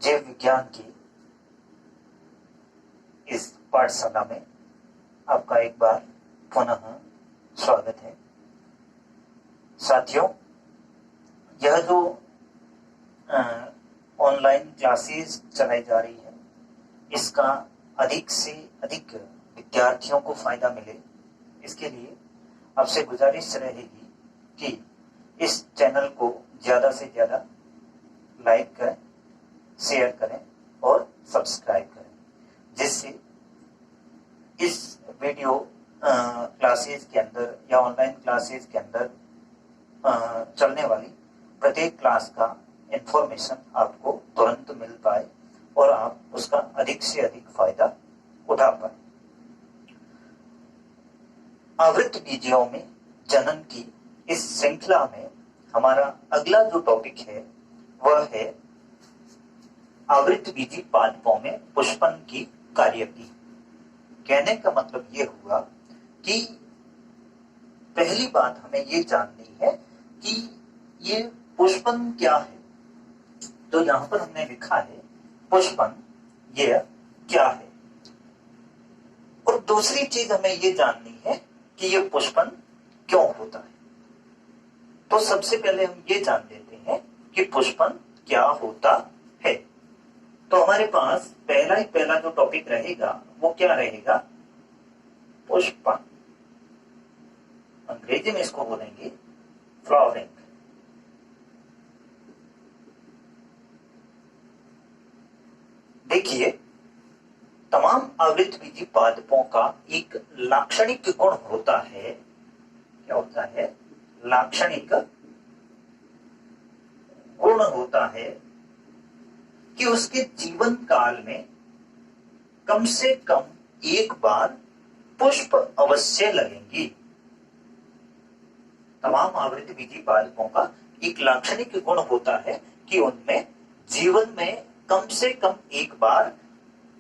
जीव विज्ञान की इस पाठशाला में आपका एक बार पुनः स्वागत है। साथियों, यह जो ऑनलाइन क्लासेस चलाई जा रही है, इसका अधिक से अधिक विद्यार्थियों को फायदा मिले, इसके लिए आपसे गुजारिश रहेगी कि इस चैनल को ज़्यादा से ज़्यादा लाइक करें, शेयर करें और सब्सक्राइब करें, जिससे इस वीडियो क्लासेस के अंदर या ऑनलाइन क्लासेस के अंदर चलने वाली प्रत्येक क्लास का इंफॉर्मेशन आपको तुरंत मिल पाए और आप उसका अधिक से अधिक फायदा उठा पाए। आवृत्त बीजियों में जनन की इस श्रृंखला में हमारा अगला जो टॉपिक है वह है आवृत्त बीजी पादपों में पुष्पन की कार्यविधि। कहने का मतलब ये हुआ कि पहली बात हमें ये जाननी है कि ये पुष्पन क्या है। तो यहां पर हमने लिखा है पुष्पन, यह क्या है। और दूसरी चीज हमें ये जाननी है कि ये पुष्पन क्यों होता है। तो सबसे पहले हम ये जान लेते हैं कि पुष्पन क्या होता है। तो हमारे पास पहला जो टॉपिक रहेगा वो क्या रहेगा? पुष्पन। अंग्रेजी में इसको बोलेंगे फ्लावरिंग। देखिए, तमाम आवृत्त बीजी पादपों का एक लाक्षणिक गुण होता है। क्या होता है? लाक्षणिक गुण होता है कि उसके जीवन काल में कम से कम एक बार पुष्प अवश्य लगेंगी। तमाम आवृत्त बीजी पादपों का एक लाक्षणिक गुण होता है कि उनमें जीवन में कम से कम एक बार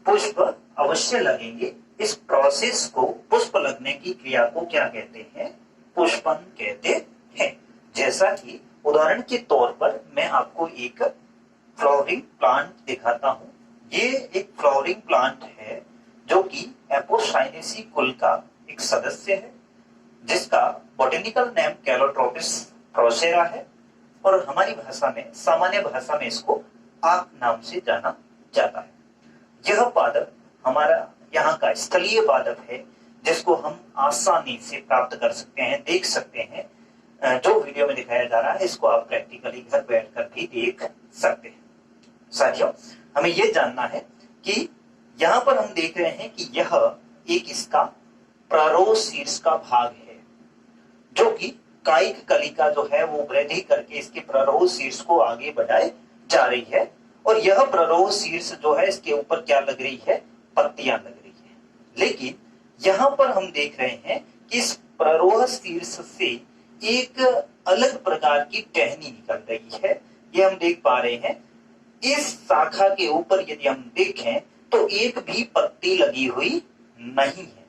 पुष्प अवश्य लगेंगे। इस प्रोसेस को, पुष्प लगने की क्रिया को क्या कहते हैं? पुष्पन कहते हैं। जैसा कि उदाहरण के तौर पर मैं आपको एक फ्लावरिंग प्लांट दिखाता हूं। ये एक फ्लावरिंग प्लांट है जो कि एपोसाइनेसी कुल का एक सदस्य है, जिसका बॉटेनिकल नेम कैलोट्रोपिस प्रोसेरा है और हमारी भाषा में, सामान्य भाषा में इसको आक नाम से जाना जाता है। यह पादप हमारा यहाँ का स्थलीय पादप है, जिसको हम आसानी से प्राप्त कर सकते हैं, देख सकते हैं। जो वीडियो में दिखाया जा रहा है इसको आप प्रैक्टिकली घर बैठकर भी देख सकते हैं। साथियों, हमें यह जानना है कि यहाँ पर हम देख रहे हैं कि यह एक इसका प्रारोशीर्ष का भाग है, जो कि कायिक कलिका जो है वो वृद्धि करके इसके प्रारोशीर्ष को आगे बढ़ाए जा रही है। और यह प्रारोशीर्ष जो है, इसके ऊपर क्या लग रही है? पत्तियां लग रही है। लेकिन यहां पर हम देख रहे हैं कि इस प्रारोह शीर्ष से एक अलग प्रकार की टहनी निकल रही है। ये हम देख पा रहे हैं। इस शाखा के ऊपर यदि हम देखें तो एक भी पत्ती लगी हुई नहीं है।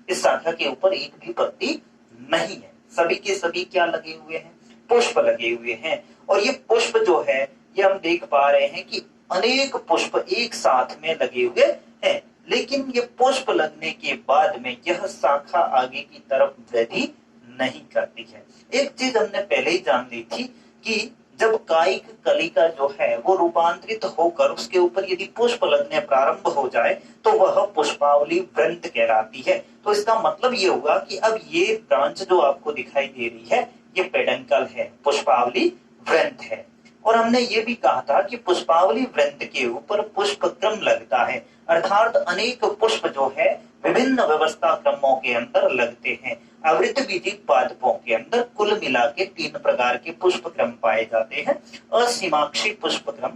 इस शाखा के ऊपर एक भी पत्ती नहीं है। सभी के सभी क्या लगे हुए हैं? पुष्प लगे हुए हैं। और ये पुष्प जो है, ये हम देख पा रहे हैं कि अनेक पुष्प एक साथ में लगे हुए हैं। लेकिन ये पुष्प लगने के बाद में यह शाखा आगे की तरफ वृद्धि नहीं करती है। एक चीज हमने पहले ही जान ली थी कि जब कायिक कलिका जो है वो रूपांतरित होकर उसके ऊपर यदि पुष्प लगने प्रारंभ हो जाए तो वह पुष्पावली वृंत कहलाती है। तो इसका मतलब ये हुआ कि अब ये ब्रांच जो आपको दिखाई दे रही है ये पेडंकल है, पुष्पावली वृंत है। और हमने ये भी कहा था कि पुष्पावली वृंत के ऊपर पुष्प क्रम लगता है, अर्थात अनेक पुष्प जो है विभिन्न व्यवस्था क्रमों के अंदर लगते हैं। आवृत्त बीजी पादपों के अंदर कुल मिला के 3 प्रकार के पुष्प क्रम पाए जाते हैं। असीमाक्षी पुष्प क्रम,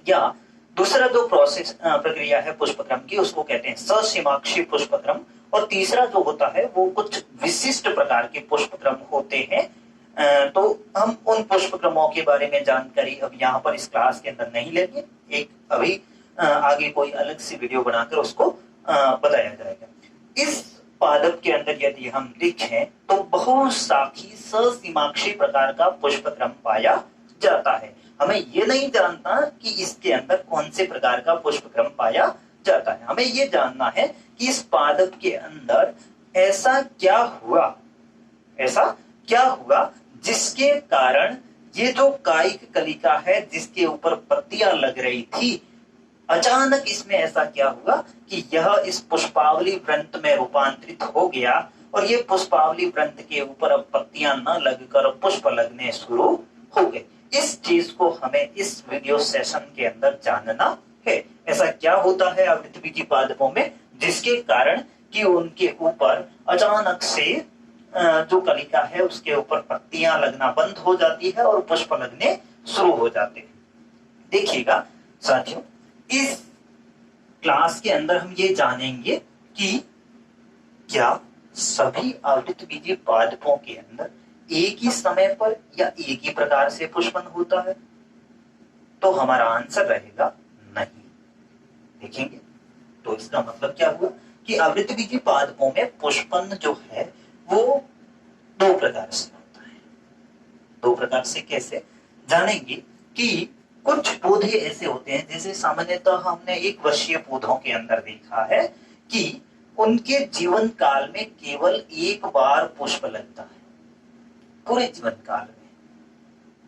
या दूसरा जो प्रोसेस प्रक्रिया है पुष्प क्रम की उसको कहते हैं ससीमाक्षी पुष्प क्रम। और तीसरा जो होता है वो कुछ विशिष्ट प्रकार के पुष्प क्रम होते हैं। तो हम उन पुष्प क्रमों के बारे में जानकारी अब यहाँ पर इस क्लास के अंदर नहीं लेंगे। एक अभी आगे कोई अलग सी वीडियो बनाकर उसको बताया जाएगा। इस पादप के अंदर यदि हम देखें तो बहुशाखी ससीमाक्षी प्रकार का पुष्प क्रम पाया जाता है। हमें ये नहीं जानना कि इसके अंदर कौन से प्रकार का पुष्प क्रम पाया जाता है। हमें ये जानना है कि इस पादप के अंदर ऐसा क्या हुआ जिसके कारण ये जो कायिक कलिका है जिसके ऊपर पत्तियां लग रही थी, अचानक इसमें ऐसा क्या हुआ कि यह इस पुष्पावली वृंत में रूपांतरित हो गया और ये पुष्पावली वृंत के ऊपर अब पत्तियां न लगकर पुष्प लगने शुरू हो गए। इस चीज को हमें इस वीडियो सेशन के अंदर जानना है। ऐसा क्या होता है आवृतबीजी पादपों में जिसके कारण कि उनके ऊपर अचानक से जो कलिका है उसके ऊपर पत्तियां लगना बंद हो जाती है और पुष्प लगने शुरू हो जाते हैं। देखिएगा साथियों, इस क्लास के अंदर हम ये जानेंगे कि क्या सभी आवृतबीजी पादपों के अंदर एक ही समय पर या एक ही प्रकार से पुष्पन होता है, तो हमारा आंसर रहेगा नहीं। देखेंगे तो इसका मतलब क्या हुआ कि आवृतबीजी पादपों में पुष्पन जो है वो दो प्रकार से होता है। दो प्रकार से कैसे जानेंगे कि कुछ पौधे ऐसे होते हैं जैसे सामान्यतः हमने एक वर्षीय पौधों के अंदर देखा है कि उनके जीवन काल में केवल एक बार पुष्प लगता है पूरे जीवन काल में।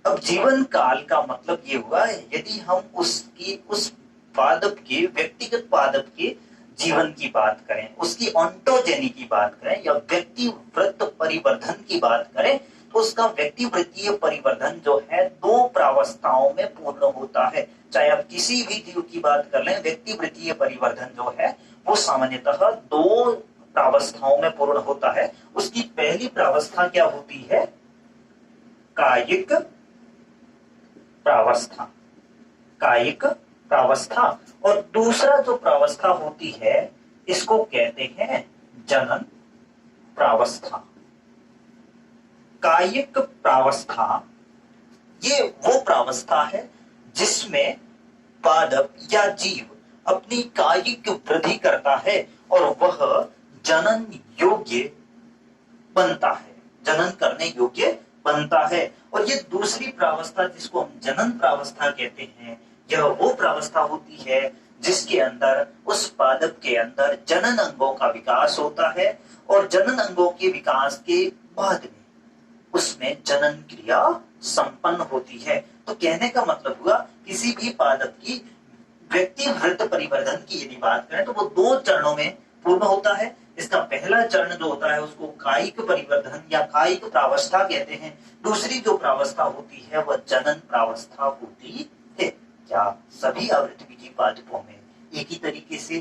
अब जीवन काल का मतलब ये हुआ यदि हम उस पादप के व्यक्तिगत पादप के जीवन की बात करें, उसकी ऑन्टोजेनी की बात करें या व्यक्तिवृत्त परिवर्धन की बात करें, तो उसका व्यक्तिवृत्तीय परिवर्धन जो है दो प्रावस्थाओं में पूर्ण होता है। चाहे आप किसी भी जीव की बात कर लें, व्यक्तिवृत्तीय परिवर्धन जो है वो सामान्यतः दो प्रावस्थाओं में पूर्ण होता है। उसकी पहली प्रावस्था क्या होती है? कायिक प्रावस्था, कायिक प्रावस्था। और दूसरा जो प्रावस्था होती है इसको कहते हैं जनन प्रावस्था। कायिक प्रावस्था ये वो प्रावस्था है जिसमें पादप या जीव अपनी कायिक वृद्धि करता है और वह जनन योग्य बनता है, जनन करने योग्य बनता है। और ये दूसरी प्रावस्था जिसको हम जनन प्रावस्था कहते हैं, यह वो प्रावस्था होती है जिसके अंदर उस पादप के अंदर जनन अंगों का विकास होता है और जनन अंगों के विकास के बाद में उसमें जनन क्रिया संपन्न होती है। तो कहने का मतलब हुआ किसी भी पादप की व्यक्तिवृत्त परिवर्धन की यदि बात करें तो वो दो चरणों में पूर्ण होता है। इसका पहला चरण जो होता है उसको कायिक परिवर्धन या कायिक प्रावस्था कहते हैं। दूसरी जो प्रावस्था होती है वह जनन प्रावस्था होती है। क्या सभी आवृतबीजी पादपों में एक ही तरीके से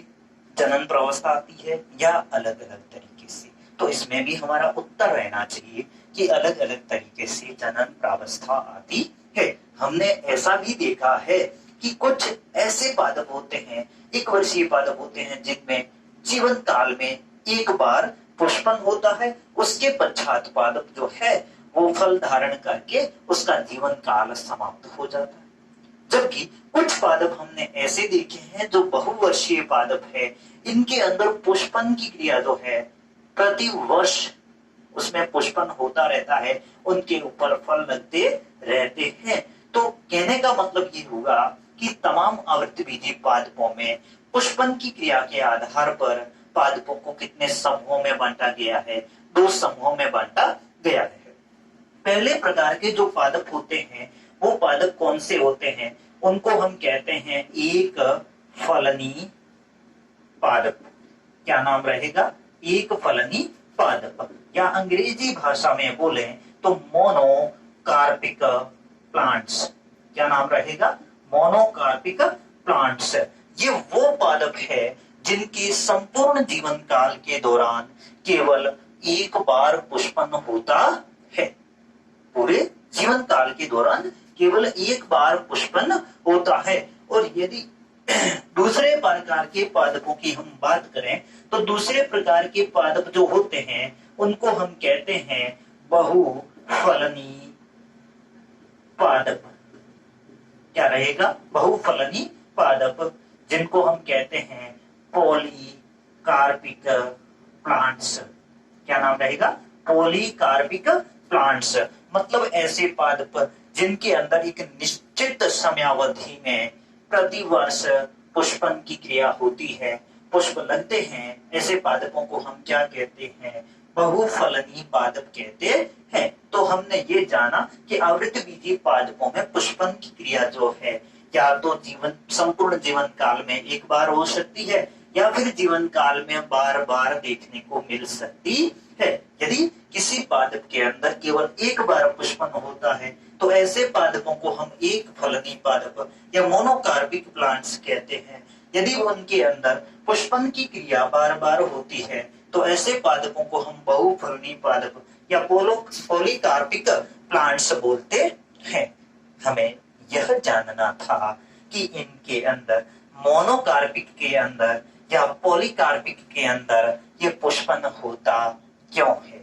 जनन प्रावस्था आती है या अलग अलग तरीके से? तो इसमें भी हमारा उत्तर रहना चाहिए कि अलग अलग तरीके से जनन प्रावस्था आती है। हमने ऐसा भी देखा है कि कुछ ऐसे पादप होते हैं, एक वर्षीय पादप होते हैं जिनमें जीवन काल में एक बार पुष्पन होता है, उसके पश्चात पादप जो है वो फल धारण करके उसका जीवन काल समाप्त हो जाता है। जबकि कुछ पादप हमने ऐसे देखे हैं जो बहुवर्षीय पादप है, इनके अंदर पुष्पन की क्रिया जो है प्रति वर्ष उसमें पुष्पन होता रहता है, उनके ऊपर फल लगते रहते हैं। तो कहने का मतलब ये हुआ कि तमाम आवृतबीजी पादपों में पुष्पन की क्रिया के आधार पर पादपों को कितने समूहों में बांटा गया है? दो समूहों में बांटा गया है। पहले प्रकार के जो पादप होते हैं वो पादप कौन से होते हैं? उनको हम कहते हैं एक फलनी पादप। क्या नाम रहेगा? एक फलनी पादप, या अंग्रेजी भाषा में बोले तो मोनोकार्पिक प्लांट्स। क्या नाम रहेगा? Monocarpic plants. ये वो पादप है जिनके संपूर्ण जीवन काल के दौरान केवल एक बार पुष्पन होता है। पूरे जीवन काल के दौरान केवल एक बार पुष्पन होता है। और यदि दूसरे प्रकार के पादपों की हम बात करें तो दूसरे प्रकार के पादप जो होते हैं उनको हम कहते हैं बहुफलनी पादप। क्या रहेगा? बहुफलनी पादप, जिनको हम कहते हैं पॉलीकार्पिक प्लांट्स। क्या नाम रहेगा? Polycarpic plants. मतलब ऐसे पादप जिनके अंदर एक निश्चित समयावधि में प्रतिवर्ष पुष्पन की क्रिया होती है, पुष्प लगते हैं, ऐसे पादपों को हम क्या कहते हैं? बहुफलनी पादप कहते हैं। तो हमने ये जाना कि आवृतबीजी पादपों में पुष्पन की क्रिया जो है या तो संपूर्ण जीवन काल में एक बार हो सकती है या फिर जीवन काल में बार बार देखने को मिल सकती है। यदि किसी पादप के अंदर केवल एक बार पुष्पन होता है तो ऐसे पादपों को हम एक फलनी पादप या मोनोकार्पिक प्लांट्स कहते हैं। यदि उनके अंदर पुष्पन की क्रिया बार बार होती है तो ऐसे पादपों को हम बहुफलनी पादप या पॉलीकार्पिक प्लांट्स बोलते हैं। हमें यह जानना था कि इनके अंदर मोनोकार्पिक के अंदर या पॉलीकार्पिक के अंदर ये पुष्पन होता क्यों है।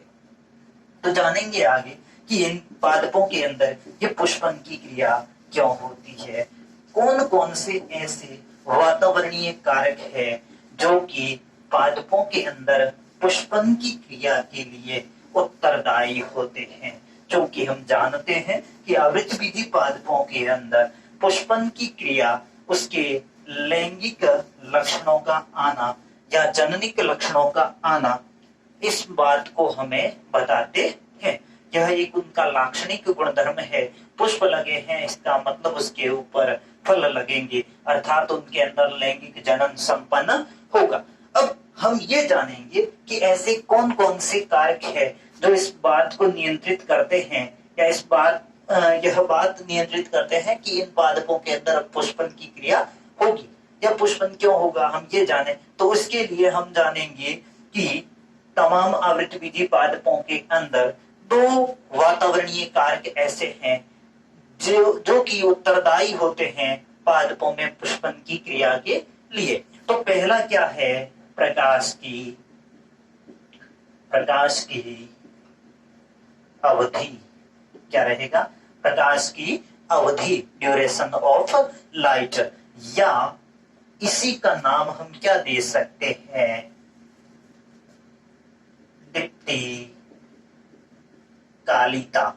तो जानेंगे आगे कि इन पादपों के अंदर ये पुष्पन की क्रिया क्यों होती है, कौन कौन से ऐसे वातावरणीय कारक है जो कि पादपों के अंदर पुष्पन की क्रिया के लिए उत्तरदायी होते हैं। क्योंकि हम जानते हैं कि आवृतबीजी पादपों के अंदर पुष्पन की क्रिया उसके लैंगिक लक्षणों का आना या जननिक लक्षणों का आना, इस बात को हमें बताते हैं। यह एक उनका लाक्षणिक गुणधर्म है। पुष्प लगे हैं इसका मतलब उसके ऊपर फल लगेंगे, अर्थात उनके अंदर लैंगिक जनन संपन्न होगा। अब हम ये जानेंगे कि ऐसे कौन कौन से कारक है जो इस बात को नियंत्रित करते हैं या यह बात नियंत्रित करते हैं कि इन पादपों के अंदर पुष्पन की क्रिया होगी या पुष्पन क्यों होगा, हम ये जाने। तो उसके लिए हम जानेंगे कि तमाम आवृतबीजी पादपों के अंदर दो वातावरणीय कारक ऐसे हैं जो कि उत्तरदायी होते हैं पादपों में पुष्पन की क्रिया के लिए। तो पहला क्या है? प्रकाश की अवधि। क्या रहेगा? प्रकाश की अवधि, ड्यूरेशन ऑफ लाइट, या इसी का नाम हम क्या दे सकते हैं? दीप्ति कालिता।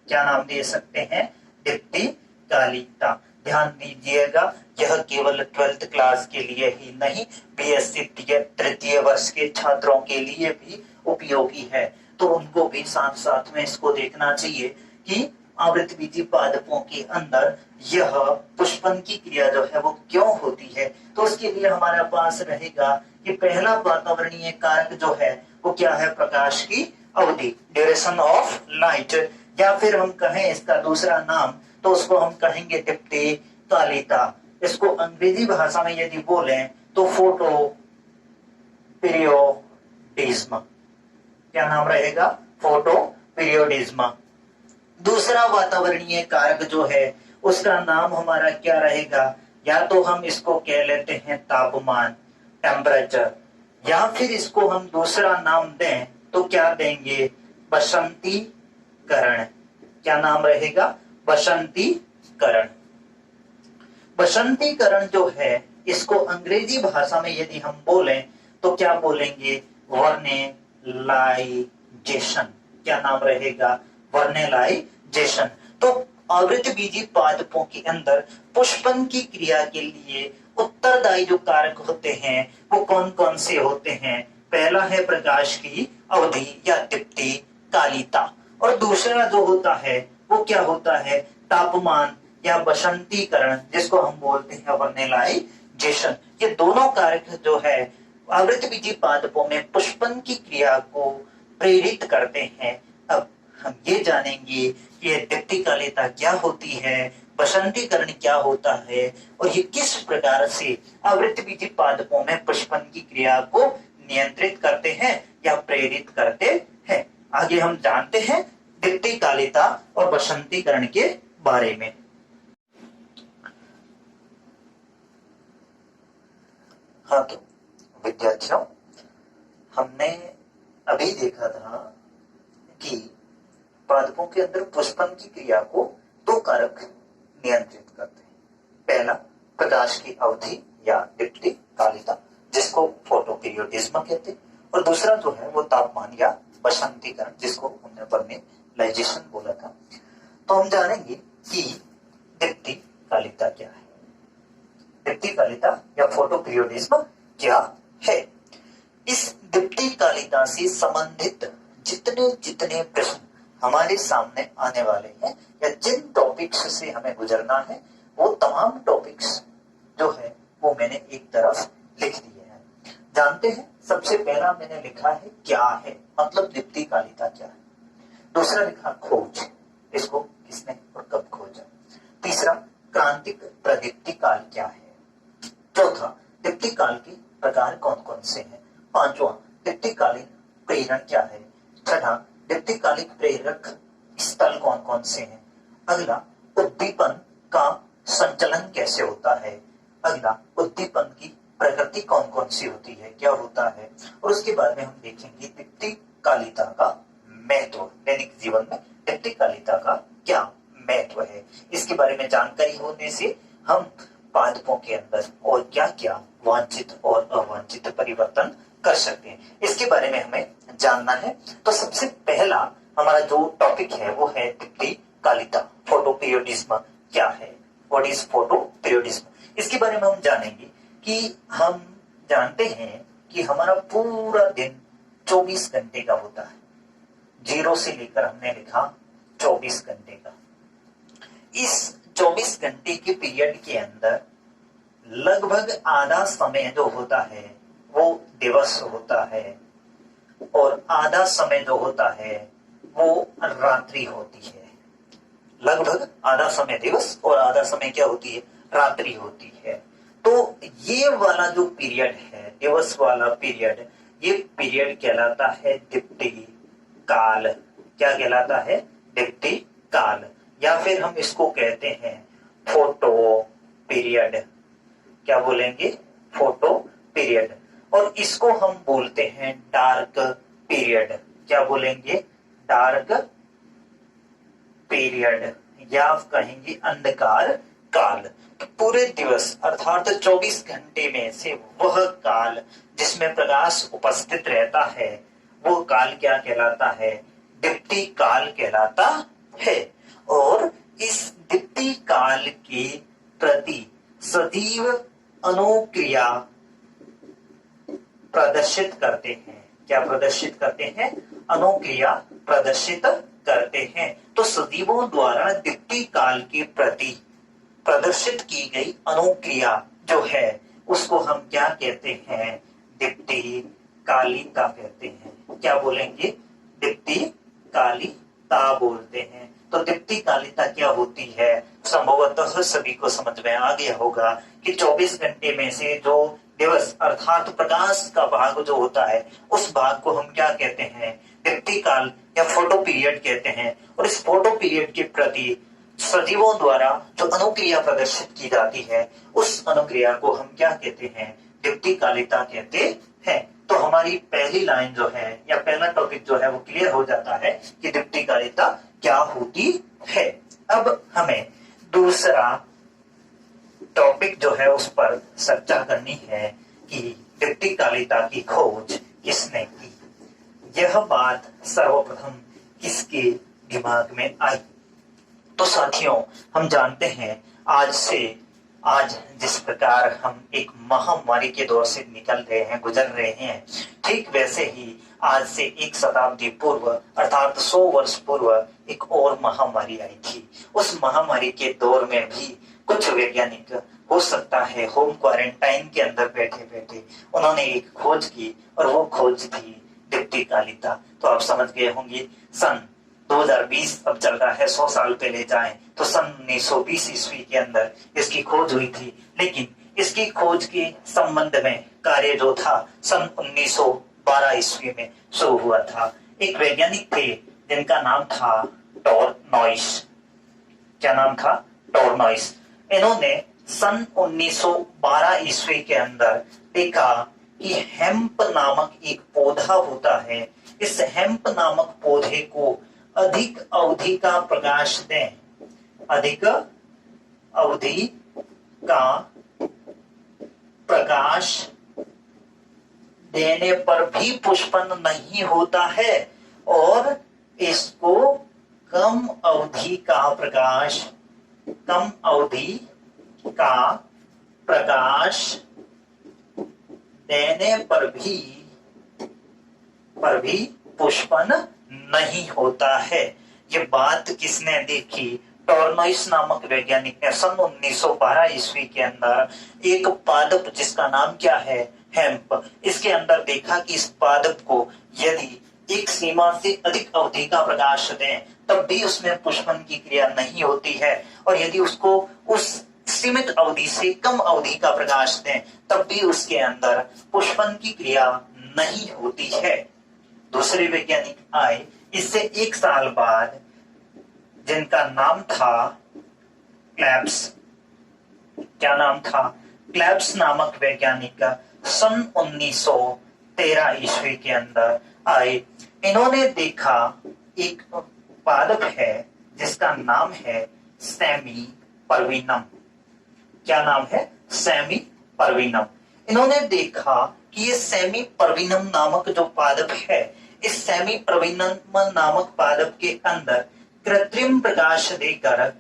क्या नाम दे सकते हैं? दीप्ति कालिता। ध्यान दीजिएगा, यह केवल 12th क्लास के लिए ही नहीं, बीएससी तृतीय वर्ष के छात्रों के लिए भी उपयोगी है। तो उनको भी साथ साथ में इसको देखना चाहिए कि आवृतबीजी पादपों के अंदर यह पुष्पन की क्रिया जो है वो क्यों होती है। तो उसके लिए हमारे पास रहेगा कि पहला वातावरणीय कारक जो है वो क्या है? प्रकाश की अवधि, ड्यूरेशन ऑफ लाइट, या फिर हम कहें इसका दूसरा नाम तो उसको हम कहेंगे दीप्ति कालिता। इसको अंग्रेजी भाषा में यदि बोलें तो फोटो पीरियोडिज्म। क्या नाम रहेगा? Photo periodism. दूसरा वातावरणीय कारक जो है उसका नाम हमारा क्या रहेगा? या तो हम इसको कह लेते हैं तापमान, टेम्परेचर, या फिर इसको हम दूसरा नाम दें तो क्या देंगे? बसंतीकरण। क्या नाम रहेगा? बसंतीकरण। बसंतीकरण जो है इसको अंग्रेजी भाषा में यदि हम बोलें तो क्या बोलेंगे? वर्नेलाइजेशन। क्या नाम रहेगा? वर्नेलाइजेशन। तो आवृतबीजी पादपों के अंदर पुष्पन की क्रिया के लिए उत्तरदायी जो कारक होते हैं वो कौन कौन से होते हैं? पहला है प्रकाश की अवधि या दीप्ति कालिता, और दूसरा जो होता है वो क्या होता है? तापमान या बसंतीकरण, जिसको हम बोलते हैं वर्नेलाइजेशन। ये दोनों कारक जो है आवृतबीजी पादपों में पुष्पन की क्रिया को प्रेरित करते हैं। अब हम ये जानेंगे कि दीप्ति कालिता क्या होती है, बसंतीकरण क्या होता है, और ये किस प्रकार से आवृतबीजी पादपों में पुष्पन की क्रिया को नियंत्रित करते हैं या प्रेरित करते हैं। आगे हम जानते हैं दीप्ति कालिता और बसंतीकरण के बारे में। हाँ, तो विद्यार्थियों, हमने अभी देखा था कि पादपों के अंदर पुष्पन की क्रिया को दो कारक नियंत्रित करते हैं। पहला प्रकाश की अवधि या दीप्ति कालिता, जिसको फोटो पीरियोडिज्म कहते हैं, और दूसरा जो है वो तापमान या बसंतीकरण, जिसको हमने वर्नेलाइजेशन बोला था। तो हम जानेंगे कि दीप्तिकालिता क्या है, दीप्तिकालिता या फोटो पीरियोडिज्म क्या है। इस दीप्तिकालिता से संबंधित जितने जितने प्रश्न हमारे सामने आने वाले हैं या जिन टॉपिक्स से हमें गुजरना है, वो तमाम टॉपिक्स जो है वो मैंने एक तरफ लिख दिए हैं। जानते हैं, सबसे पहला मैंने लिखा है क्या है, मतलब दीप्तिकालिता क्या है। दूसरा लिखा खोज, इसको किसने और कब खोजा। तीसरा क्रांतिक प्रदीप्ति काल क्या है। चौथा दीप्ति काल के प्रकार कौन कौन से हैं। पांचवा दीप्तिकालीन प्रेरण क्या है। छठा दीप्तिकालिक प्रेरक स्थल कौन कौन से हैं। अगला उद्दीपन का संचलन कैसे होता है। अगला उद्दीपन की प्रकृति कौन कौन सी होती है, क्या होता है। और उसके बाद में हम देखेंगे दीप्तिकालिता का महत्व, दैनिक जीवन में दीप्तिकालिता का क्या महत्व है। इसके बारे में जानकारी होने से हम पादपों के अंदर और क्या क्या वांछित और अवांछित परिवर्तन कर सकते हैं, इसके बारे में हमें जानना है। तो सबसे पहला हमारा जो टॉपिक है वो है दीप्तिकालिता, फोटो पीरियोडिज्म क्या है, व्हाट इज फोटो पीरियोडिज्म। इसके बारे में हम जानेंगे कि हम जानते हैं कि हमारा पूरा दिन 24 घंटे का होता है, जीरो से लेकर हमने लिखा 24 घंटे का। इस 24 घंटे के पीरियड के अंदर लगभग आधा समय जो होता है वो दिवस होता है और आधा समय जो होता है वो रात्रि होती है। लगभग आधा समय दिवस और आधा समय क्या होती है, रात्रि होती है। तो ये वाला जो पीरियड है, दिवस वाला पीरियड, ये पीरियड कहलाता है दीप्ति काल। क्या कहलाता है, दीप्ति काल, या फिर हम इसको कहते हैं फोटो पीरियड। क्या बोलेंगे, फोटो पीरियड। और इसको हम बोलते हैं डार्क पीरियड। क्या बोलेंगे, डार्क पीरियड, या कहेंगे अंधकार काल। तो पूरे दिवस अर्थात 24 घंटे में से वह काल जिसमें प्रकाश उपस्थित रहता है वो काल क्या कहलाता है, दीप्ति काल कहलाता है। और इस दीप्ति काल के प्रति सदैव अनुक्रिया प्रदर्शित करते हैं। क्या प्रदर्शित करते हैं, अनुक्रिया प्रदर्शित करते हैं। तो सजीवों द्वारा दीप्ति काल के प्रति प्रदर्शित की गई अनुक्रिया जो है उसको हम क्या कहते हैं, दीप्ति कालिता कहते हैं। क्या बोलेंगे, दीप्ति कालिता बोलते हैं। तो दीप्ति कालिता क्या होती है, संभवतः सभी को समझ में आ गया होगा कि 24 घंटे में से जो दिवस अर्थात प्रकाश का भाग जो होता है उस भाग को हम क्या कहते हैं, दीप्ति काल या फोटो पीरियड कहते हैं। और इस फोटो पीरियड के प्रति सजीवों द्वारा जो अनुक्रिया प्रदर्शित की जाती है उस अनुक्रिया को हम क्या कहते हैं, दीप्तिकालिता कहते हैं। तो हमारी पहली लाइन जो है या पहला टॉपिक जो है वो क्लियर हो जाता है कि दीप्तिकालिता क्या होती है। अब हमें दूसरा टॉपिक जो है उस पर चर्चा करनी है कि दीप्तिकालिता की खोज किसने की। यह बात सर्वप्रथम किसके दिमाग में आई। तो साथियों, हम जानते हैं आज जिस प्रकार हम एक महामारी के दौर से निकल रहे हैं, गुजर रहे हैं, ठीक वैसे ही आज से एक शताब्दी पूर्व अर्थात 100 वर्ष पूर्व एक और महामारी आई थी। उस महामारी के दौर में भी कुछ वैज्ञानिक हो सकता है होम क्वारंटाइन के अंदर बैठे बैठे उन्होंने एक खोज की और वो खोज थी दीप्तिकालिता। तो आप समझ गए होंगे सन 2020 अब चल रहा है, 100 साल पहले जाएं तो सन 1920 ईस्वी के अंदर इसकी खोज हुई थी। लेकिन इसकी खोज के संबंध में कार्य जो था सन 1912 ईस्वी में शुरू हुआ था। एक वैज्ञानिक थे जिनका नाम था टोरनॉइस। क्या नाम था, टोरनॉइस। इन्होंने सन 1912 ईस्वी के अंदर देखा कि हेम्प नामक एक पौधा होता है। इस हेम्प नामक पौधे को अधिक अवधि का प्रकाश दें, अधिक अवधि का प्रकाश देने पर भी पुष्पन नहीं होता है और इसको कम अवधि का प्रकाश कम अवधि का प्रकाश देने पर भी पुष्पन नहीं होता है। ये बात किसने देखी? टॉर्नोइस नामक वैज्ञानिक ने सन 1912 ईस्वी के अंदर एक पादप जिसका नाम क्या है, हेम्प, इसके अंदर देखा कि इस पादप को यदि एक सीमा से अधिक अवधि का प्रकाश दें तब भी उसमें पुष्पन की क्रिया नहीं होती है, और यदि उसको उस सीमित अवधि से कम अवधि का प्रकाश दें तब भी उसके अंदर पुष्पन की क्रिया नहीं होती है। दूसरे वैज्ञानिक आए इससे 1 साल बाद, जिनका नाम था क्लेब्स। क्या नाम था? क्लेब्स नामक वैज्ञानिक सन 1913 ईस्वी के अंदर आए। इन्होंने देखा एक पादप है जिसका नाम है सेमी परवीनम। क्या नाम है? सेमी परवीनम। इन्होंने देखा कि ये सेमी परवीनम नामक जो पादप है, इस सेमी परवीनम नामक पादप के अंदर कृत्रिम प्रकाश देकर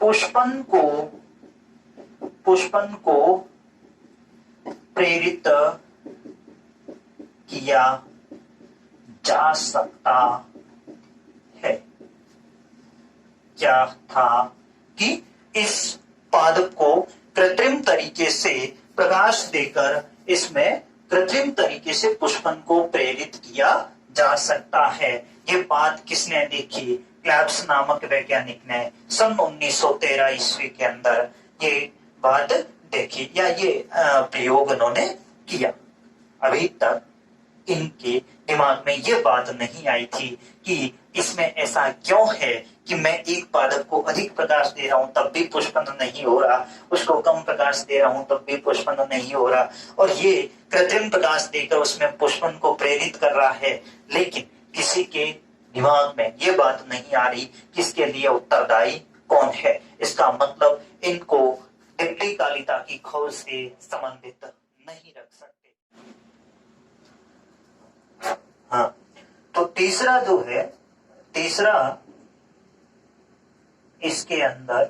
पुष्पन को प्रेरित किया जा सकता है। क्या था कि इस पादप को कृत्रिम तरीके से प्रकाश देकर इसमें कृत्रिम तरीके से पुष्पन को प्रेरित किया जा सकता है। ये बात किसने देखी? क्लेब्स नामक वैज्ञानिक ने सन 1913 ईस्वी के अंदर ये बात देखी, या ये प्रयोग उन्होंने किया। अभी तक इनके दिमाग में ये बात नहीं आई थी कि इसमें ऐसा क्यों है कि मैं एक पादप को अधिक प्रकाश दे रहा हूं तब भी पुष्पन नहीं हो रहा, उसको कम प्रकाश दे रहा हूं तब भी पुष्पन नहीं हो रहा, और ये कृत्रिम प्रकाश देकर उसमें पुष्पन को प्रेरित कर रहा है। लेकिन किसी के दिमाग में ये बात नहीं आ रही कि इसके लिए उत्तरदायी कौन है। इसका मतलब इनको डिप्टीकालिता की खोज से संबंधित नहीं रख सकते। हाँ, तो तीसरा जो है, इसके अंदर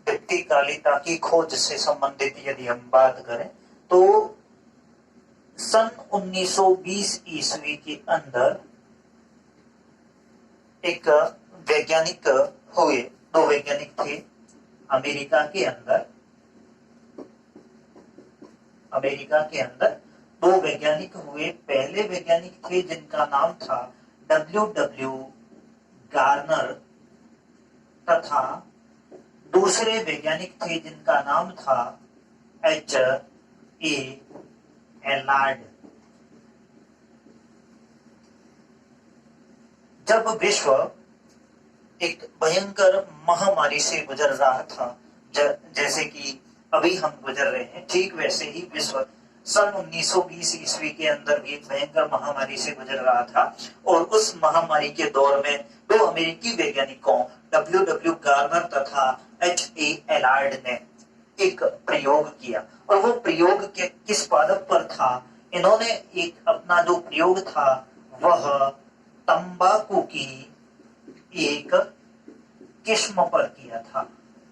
डिप्टीकालिता की खोज से संबंधित यदि हम बात करें तो सन 1920 ईस्वी के अंदर एक वैज्ञानिक हुए, 2 वैज्ञानिक थे अमेरिका के अंदर 2 वैज्ञानिक हुए। पहले वैज्ञानिक थे जिनका नाम था W. गार्नर, तथा दूसरे वैज्ञानिक थे जिनका नाम था H.A. एलार्ड। जब विश्व एक भयंकर महामारी से गुजर रहा था, जैसे कि अभी हम गुजर रहे हैं, ठीक वैसे ही विश्व सन 1920 ईस्वी के अंदर भी एक भयंकर महामारी से गुजर रहा था। और उस महामारी के दौर में 2 अमेरिकी वैज्ञानिकों W. गार्नर तथा H.A. एलार्ड ने एक प्रयोग किया, और वो प्रयोग के किस पादप पर था? इन्होंने एक अपना जो प्रयोग था वह तंबाकू की एक किस्म पर किया था।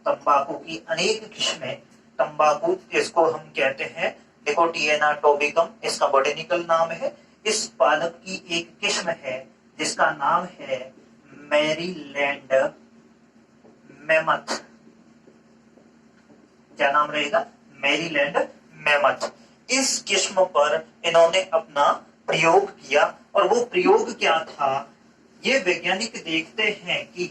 तंबाकू की अनेक किस्में, तंबाकू जिसको हम कहते हैं निकोटियाना टोबैकम, इसका बॉटेनिकल नाम है। इस पादप की एक किस्म है जिसका नाम है मैरीलैंड मैमथ। क्या नाम रहेगा? Maryland mammoth. इस किस्म पर इन्होंने अपना प्रयोग किया, और वो प्रयोग क्या था? ये वैज्ञानिक देखते हैं कि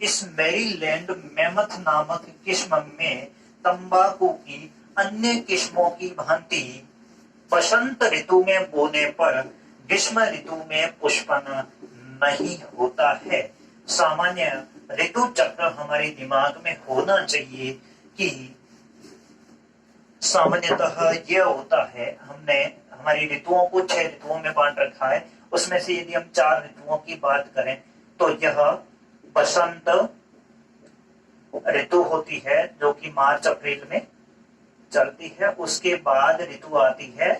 इस मैरीलैंड मैमथ नामक किस्म में तंबाकू की अन्य किस्मों की भांति बसंत ऋतु में बोने पर ग्रीष्म ऋतु में पुष्पन नहीं होता है। सामान्य ऋतु चक्र हमारे दिमाग में होना चाहिए कि सामान्यतः यह होता है, हमने हमारी ऋतुओं को 6 ऋतुओं में बांट रखा है। उसमें से यदि हम 4 ऋतुओं की बात करें तो यह बसंत ऋतु होती है जो कि मार्च अप्रैल में चलती है। उसके बाद ऋतु आती है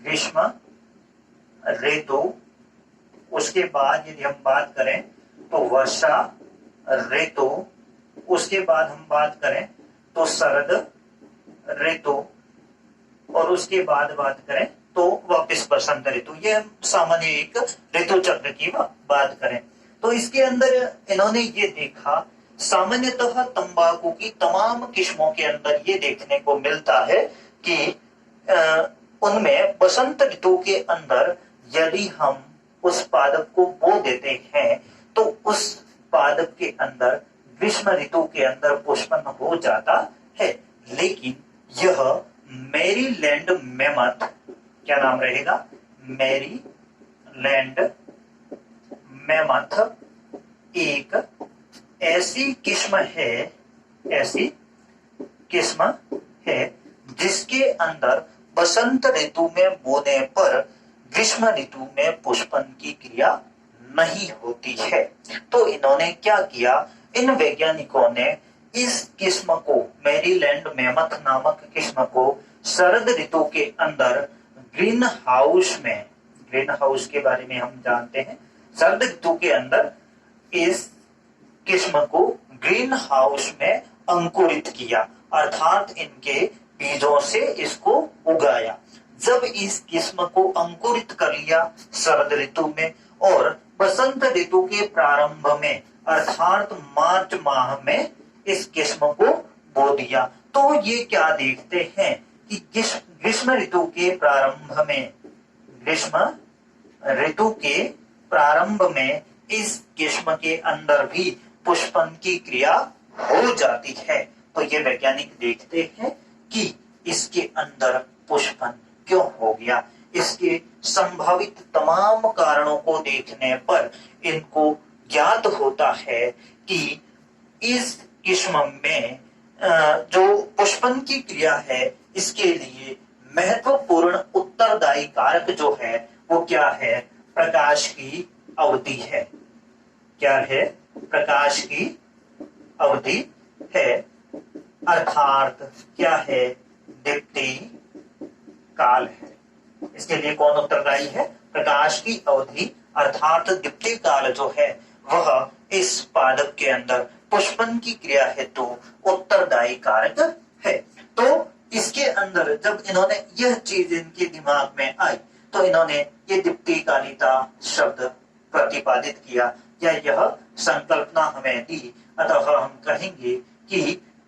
ग्रीष्म ऋतु, उसके बाद यदि हम बात करें तो वर्षा ऋतु, उसके बाद हम बात करें तो शरद ऋतु, और उसके बाद बात करें तो वापस बसंत ऋतु। ये हम सामान्य एक ऋतु चक्र की बात करें तो इसके अंदर इन्होंने ये देखा, सामान्यतः तंबाकू की तमाम किस्मों के अंदर ये देखने को मिलता है कि उनमें बसंत ऋतु के अंदर यदि हम उस पादप को बो देते हैं तो उस पादप के अंदर ग्रीष्म ऋतु के अंदर पुष्पन हो जाता है। लेकिन यह मैरीलैंड मेमथ, क्या नाम रहेगा, मैरीलैंड मेमथ एक ऐसी किस्म है जिसके अंदर बसंत ऋतु में बोने पर ग्रीष्म ऋतु में पुष्पन की क्रिया नहीं होती है। तो इन्होंने क्या किया, इन वैज्ञानिकों ने इस किस्म को, मैरीलैंड मेमथ नामक किस्म को शरद ऋतु के अंदर ग्रीन हाउस में, ग्रीन हाउस के बारे में हम जानते हैं, शरद ऋतु के अंदर इस किस्म को ग्रीन हाउस में अंकुरित किया, अर्थात इनके बीजों से इसको उगाया। जब इस किस्म को अंकुरित कर लिया शरद ऋतु में और बसंत ऋतु के प्रारंभ में अर्थात मार्च माह में इस किस्म को बो दिया, तो ये क्या देखते हैं कि ग्रीष्म ऋतु के प्रारंभ में, ग्रीष्म ऋतु के प्रारंभ में इस किस्म के अंदर भी पुष्पन की क्रिया हो जाती है। तो ये वैज्ञानिक देखते हैं कि इसके अंदर पुष्पन क्यों हो गया। इसके संभावित तमाम कारणों को देखने पर इनको ज्ञात होता है कि इस किस्म में जो पुष्पन की क्रिया है इसके लिए महत्वपूर्ण उत्तरदायी कारक जो है वो क्या है, प्रकाश की अवधि है। क्या है, प्रकाश की अवधि है, अर्थात क्या है, दीप्ति काल है। इसके लिए कौन उत्तरदायी है, प्रकाश की अवधि अर्थात दीप्ति काल जो है वह इस पादप के अंदर पुष्पन की क्रिया हेतु उत्तरदायी कारक है। तो इसके अंदर जब इन्होंने यह चीज इनके दिमाग में आई तो इन्होंने ये दीप्ति कालिता शब्द प्रतिपादित किया या यह संकल्पना हमें दी। अतः हम कहेंगे कि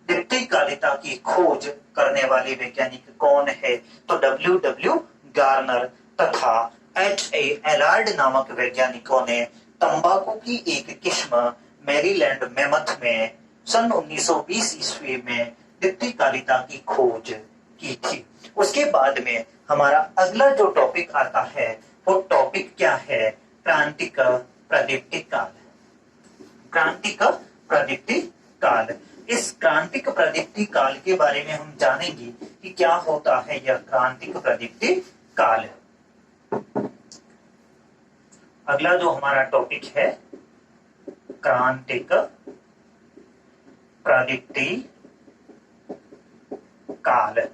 दीप्ति कालिता की खोज करने वाले वैज्ञानिक कौन है, तो W.W. गार्नर तथा H.A. एलार्ड नामक वैज्ञानिकों ने तंबाकू की एक किस्म मैरीलैंड मेमथ में सन 1920 ईस्वी में दीप्ति कालिता की खोज की थी। उसके बाद में हमारा अगला जो टॉपिक आता है वो टॉपिक क्या है, क्रांतिक प्रदीप्ति काल। क्रांतिक प्रदीप्ति काल, इस क्रांतिक प्रदीप्ति काल के बारे में हम जानेंगे कि क्या होता है यह क्रांतिक प्रदीप्ति काल। अगला जो हमारा टॉपिक है क्रांतिक प्रदीप्ति काल।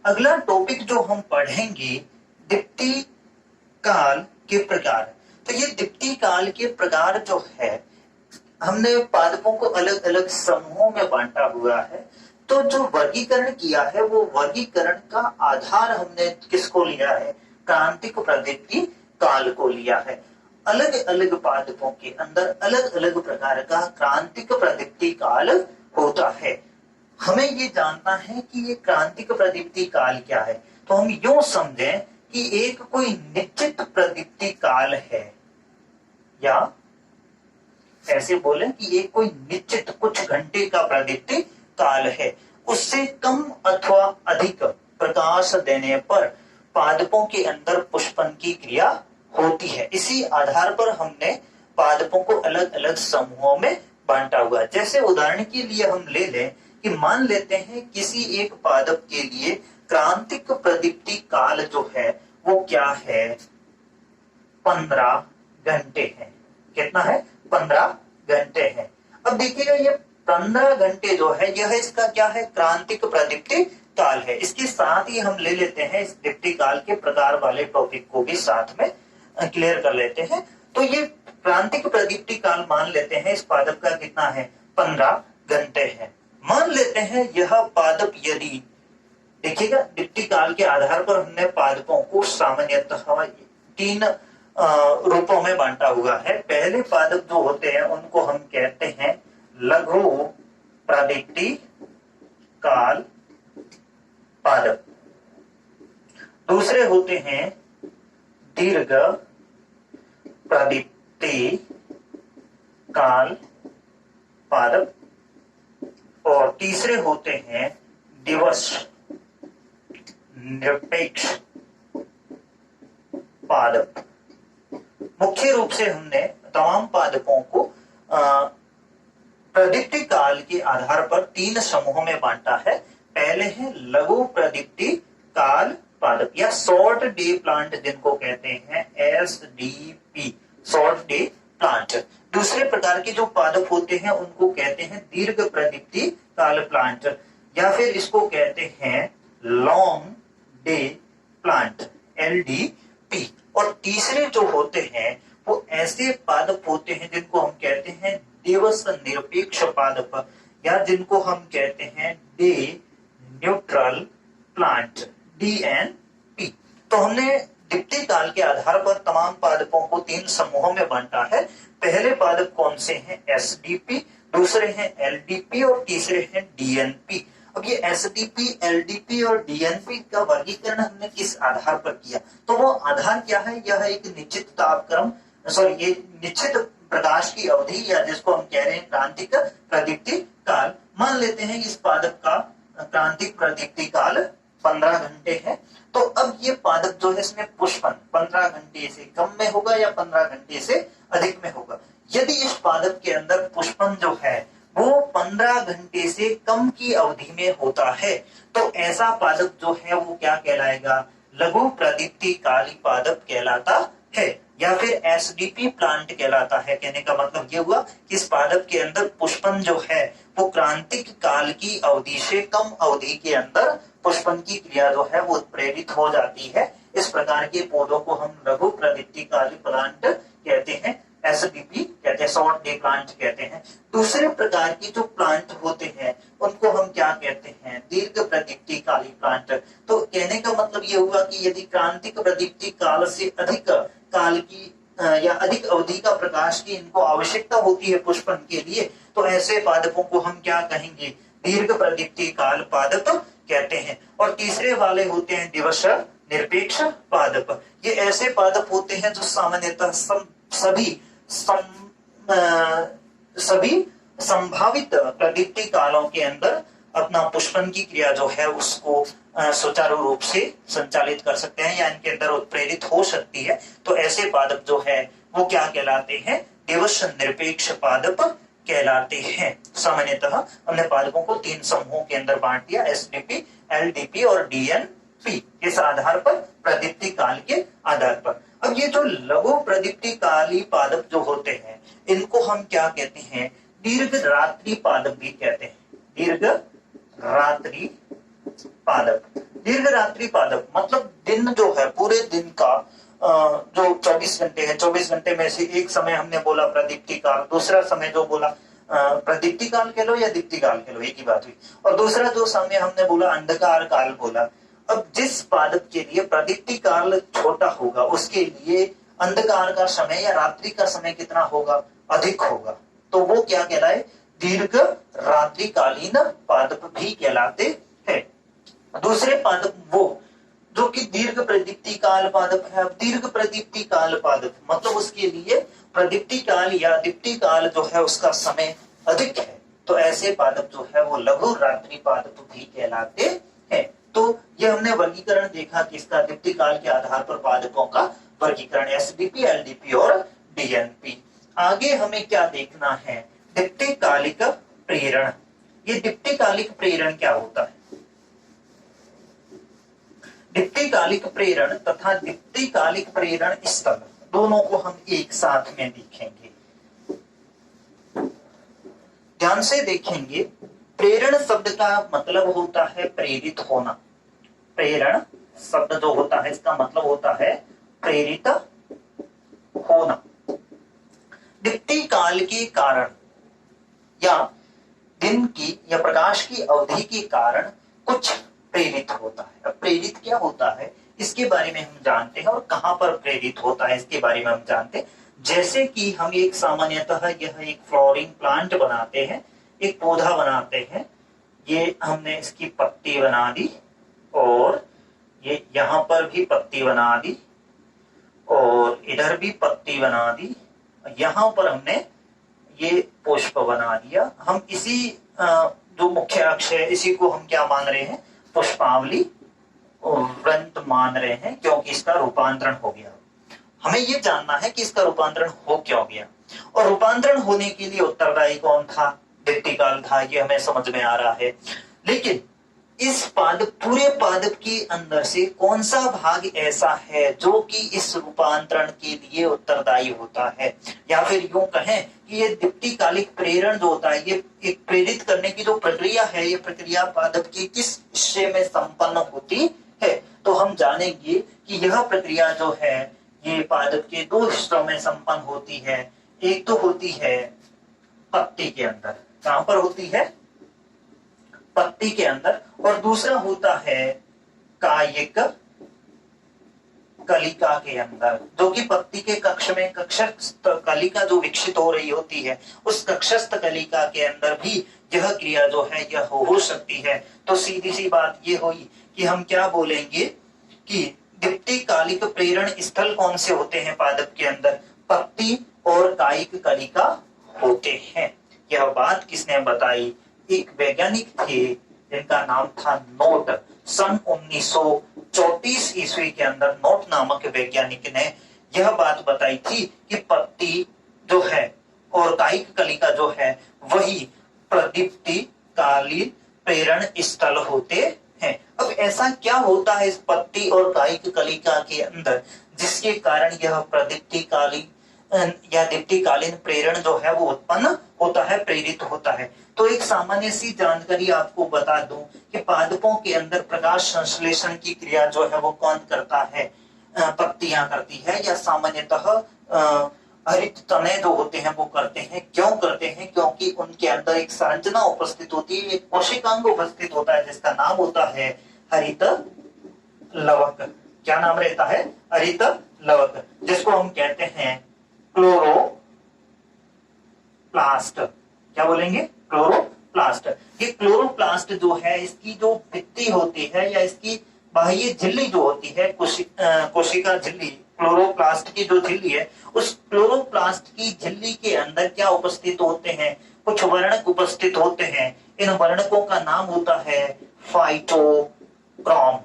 अगला टॉपिक जो हम पढ़ेंगे दीप्ति काल के प्रकार। तो ये दीप्ति काल के प्रकार जो है हमने पादपों को अलग अलग समूहों में बांटा हुआ है। तो जो वर्गीकरण किया है वो वर्गीकरण का आधार हमने किसको लिया है, क्रांतिक प्रदीप्ति काल को लिया है। अलग अलग पादपों के अंदर अलग अलग प्रकार का क्रांतिक प्रदीप्ति काल होता है। हमें ये जानना है कि ये क्रांतिक प्रदीप्ति काल क्या है। तो हम यूं समझें कि एक कोई निश्चित प्रदीप्ति काल है, या ऐसे बोले कि ये कोई निश्चित कुछ घंटे का प्रदीप्ति काल है, उससे कम अथवा अधिक प्रकाश देने पर पादपों के अंदर पुष्पन की क्रिया होती है। इसी आधार पर हमने पादपों को अलग अलग समूहों में बांटा हुआ। जैसे उदाहरण के लिए हम ले लें कि मान लेते हैं किसी एक पादप के लिए क्रांतिक प्रदीप्ति काल जो है वो क्या है, 15 घंटे है। कितना है, 15 घंटे है। अब देखिएगा ये 15 घंटे जो है यह इसका क्या है, क्रांतिक प्रदीप्ति काल है। इसके साथ ही हम ले लेते हैं इस दीप्ति काल के प्रकार वाले टॉपिक को भी साथ में क्लियर कर लेते हैं। तो ये क्रांतिक प्रदीप्ति काल मान लेते हैं इस पादप का कितना है, 15 घंटे है। मान लेते हैं यह पादप यदि, देखिएगा दीप्ति काल के आधार पर हमने पादपों को सामान्यतः 3 रूपों में बांटा हुआ है। पहले पादप जो होते हैं उनको हम कहते हैं लघु प्रदीप्ति काल पादप, दूसरे होते हैं दीर्घ प्रदीप्ति काल पादप, और तीसरे होते हैं दिवस निरपेक्ष पादप। मुख्य रूप से हमने तमाम पादपों को प्रदीप्ति काल के आधार पर 3 समूहों में बांटा है। पहले है लघु प्रदीप्ति काल पादप या शॉर्ट डे प्लांट जिनको कहते हैं SDP, शॉर्ट डे प्लांट। दूसरे प्रकार के जो पादप होते हैं उनको कहते हैं दीर्घ प्रदीप्ति काल प्लांट, या फिर इसको कहते हैं लॉन्ग डे प्लांट LDP। और तीसरे जो होते हैं वो ऐसे पादप होते हैं जिनको हम कहते हैं दिवस निरपेक्ष पादप, या जिनको हम कहते हैं डे न्यूट्रल प्लांट DNP। तो हमने दीप्ति काल के आधार पर तमाम पादपों को 3 समूहों में बांटा है। पहले पादप कौन से हैं, SDP, दूसरे हैं LDP और तीसरे हैं DNP। अब ये SDP, LDP और DNP का वर्गीकरण हमने किस आधार पर किया, तो वो आधार क्या है, यह एक निश्चित तापक्रम, ये निश्चित प्रकाश की अवधि, या जिसको हम कह रहे हैं क्रांतिक प्रदीप्ति काल। मान लेते हैं इस पादप का क्रांतिक प्रदीप्ति काल 15 घंटे है। तो अब ये पादप जो है इसमें पुष्पन 15 घंटे से कम में होगा या 15 घंटे से अधिक में होगा। यदि इस पादप के अंदर पुष्पन जो है वो 15 घंटे से कम की अवधि में होता है, तो ऐसा पादप जो है वो क्या कहलाएगा, लघु प्रदीप्ति काली पादप कहलाता है, या फिर SDP प्लांट कहलाता है। कहने का मतलब ये हुआ कि इस पादप के अंदर पुष्पन जो है वो क्रांतिक काल की अवधि से कम अवधि के अंदर पुष्पन की क्रिया जो है वो प्रेरित हो जाती है। इस प्रकार के पौधों को हम लघु प्रदीप्ति काली प्लांट कहते हैं, SDP कहते हैं, शॉर्ट डे प्लांट कहते हैं। दूसरे प्रकार की जो प्लांट होते हैं उनको हम क्या कहते हैं, दीर्घ प्रदीप्ति काली प्लांट। तो कहने का मतलब ये हुआ कि यदि क्रांतिक प्रदीप्ति काल से अधिक काल की या अधिक अवधि का प्रकाश की इनको आवश्यकता होती है पुष्पन के लिए, तो ऐसे पादपों को हम क्या कहेंगे, दीर्घ प्रदीप्ति काल पादप कहते हैं। और तीसरे वाले होते हैं दिवस निरपेक्ष पादप। ये ऐसे पादप होते हैं जो सामान्यतः सभी संभावित प्रदीप्ति कालों के अंदर अपना पुष्पन की क्रिया जो है उसको सुचारू रूप से संचालित कर सकते हैं, या इनके अंदर उत्प्रेरित हो सकती है। तो ऐसे पादप जो है वो क्या कहलाते हैं, दिवस निरपेक्ष पादप कहलाते हैं। सामान्यतः हमने पादपों को 3 समूहों के अंदर बांट दिया, SDP, LDP और DNP, इस आधार पर प्रदीप्ति काल के आधार पर। अब ये जो लघु प्रदीप्ति काली पादप जो होते हैं इनको हम क्या कहते हैं, दीर्घ रात्रि पादप भी कहते हैं, दीर्घ रात्रि पादप। दीर्घ रात्रि पादप मतलब दिन जो है, पूरे दिन का जो 24 घंटे है, 24 घंटे में से एक समय हमने बोला प्रदीप्ति काल, दूसरा समय जो बोला प्रदीप्ति काल कह लो या दीप्ति काल कह लो, एक ही बात हुई। और दूसरा जो समय हमने बोला अंधकार काल बोला। अब जिस पादप के लिए प्रदीप्ति काल छोटा होगा उसके लिए अंधकार का समय या रात्रि का समय कितना होगा, अधिक होगा, तो वो क्या कहलाए, दीर्घ रात्रिकालीन पादप भी कहलाते हैं। दूसरे पादप वो जो कि दीर्घ प्रदीप्ति काल पादप है। अब दीर्घ प्रदीप्ति काल पादप मतलब उसके लिए प्रदीप्ति काल या दीप्ति काल जो है उसका समय अधिक है, तो ऐसे पादप जो है वो लघु रात्रि पादप भी कहलाते हैं। तो ये हमने वर्गीकरण देखा कि इसका दीप्ति काल के आधार पर पादपों का वर्गीकरण SDP, LDP और DNP। आगे हमें क्या देखना है, दीप्तिकालिक प्रेरण। ये दीप्तिकालिक प्रेरण क्या होता है, दीप्तिकालिक प्रेरण तथा दीप्तिकालिक प्रेरण स्थल दोनों को हम एक साथ में देखेंगे। ध्यान से देखेंगे, प्रेरण शब्द का मतलब होता है प्रेरित होना। प्रेरण शब्द जो होता है इसका मतलब होता है प्रेरित होना। दीप्ति काल के कारण या दिन की या प्रकाश की अवधि के कारण कुछ प्रेरित होता है। अब प्रेरित क्या होता है इसके बारे में हम जानते हैं, और कहां पर प्रेरित होता है इसके बारे में हम जानते हैं। जैसे कि हम एक सामान्यतः यह एक फ्लावरिंग प्लांट बनाते हैं, एक पौधा बनाते हैं। ये हमने इसकी पत्ती बना दी और ये यहाँ पर भी पत्ती बना दी और इधर भी पत्ती बना दी, यहाँ पर हमने ये पुष्प बना दिया। हम इसी जो मुख्य अक्ष है इसी को हम क्या मान रहे हैं, पुष्पावली वृंत मान रहे हैं, क्योंकि इसका रूपांतरण हो गया। हमें ये जानना है कि इसका रूपांतरण हो क्यों गया, और रूपांतरण होने के लिए उत्तरदायी कौन था, दीप्ति काल था, ये हमें समझ में आ रहा है। लेकिन इस पादप, पूरे पादप के अंदर से कौन सा भाग ऐसा है जो कि इस रूपांतरण के लिए उत्तरदायी होता है, या फिर यूं कहें कि ये दीप्ति कालिक प्रेरण जो होता है, ये एक प्रेरित करने की जो प्रक्रिया है, ये प्रक्रिया पादप के किस हिस्से में संपन्न होती है। तो हम जानेंगे कि यह प्रक्रिया जो है ये पादप के दो हिस्सों में संपन्न होती है। एक तो होती है पत्ती के अंदर, कहां पर होती है, पत्ती के अंदर, और दूसरा होता है कायिक कलिका के अंदर, जो कि पत्ती के कक्ष में कक्षस्थ कलिका जो विकसित हो रही होती है, उस कक्षस्थ कलिका के अंदर भी यह क्रिया जो है यह हो सकती है। तो सीधी सी बात ये हुई कि हम क्या बोलेंगे कि दीप्ति कालिक प्रेरण स्थल कौन से होते हैं पादप के अंदर, पत्ती और कायिक कलिका होते हैं। यह बात किसने बताई, एक वैज्ञानिक थे जिनका नाम था नोट। सन 1934 ईस्वी के अंदर नोट नामक वैज्ञानिक ने यह बात बताई थी कि पत्ती जो है और कायिक कलिका जो है वही प्रदीप्ति कालीन प्रेरण स्थल होते हैं। अब ऐसा क्या होता है इस पत्ती और कायिक कलिका के अंदर जिसके कारण यह प्रदीप्ति कालीन या दीप्तिकालीन प्रेरण जो है वो उत्पन्न होता है, प्रेरित होता है। तो एक सामान्य सी जानकारी आपको बता दूं कि पादपों के अंदर प्रकाश संश्लेषण की क्रिया जो है वो कौन करता है, पत्तियां करती है, या सामान्यतः हरित तने जो होते हैं वो करते हैं। क्यों करते हैं, क्योंकि उनके अंदर एक संरचना उपस्थित होती है, एक कोशिकांग उपस्थित होता है जिसका नाम होता है हरित लवक। क्या नाम रहता है, हरित लवक, जिसको हम कहते हैं क्लोरोप्लास्ट। क्या बोलेंगे, क्लोरोप्लास्ट। ये क्लोरोप्लास्ट जो है इसकी जो भित्ति होती है या इसकी बाह्य झिल्ली जो होती है, कोशिका झिल्ली, क्लोरोप्लास्ट की जो झिल्ली है, उस क्लोरोप्लास्ट की झिल्ली के अंदर क्या उपस्थित होते हैं, कुछ वर्णक उपस्थित होते हैं। इन वर्णकों का नाम होता है फाइटोक्रोम।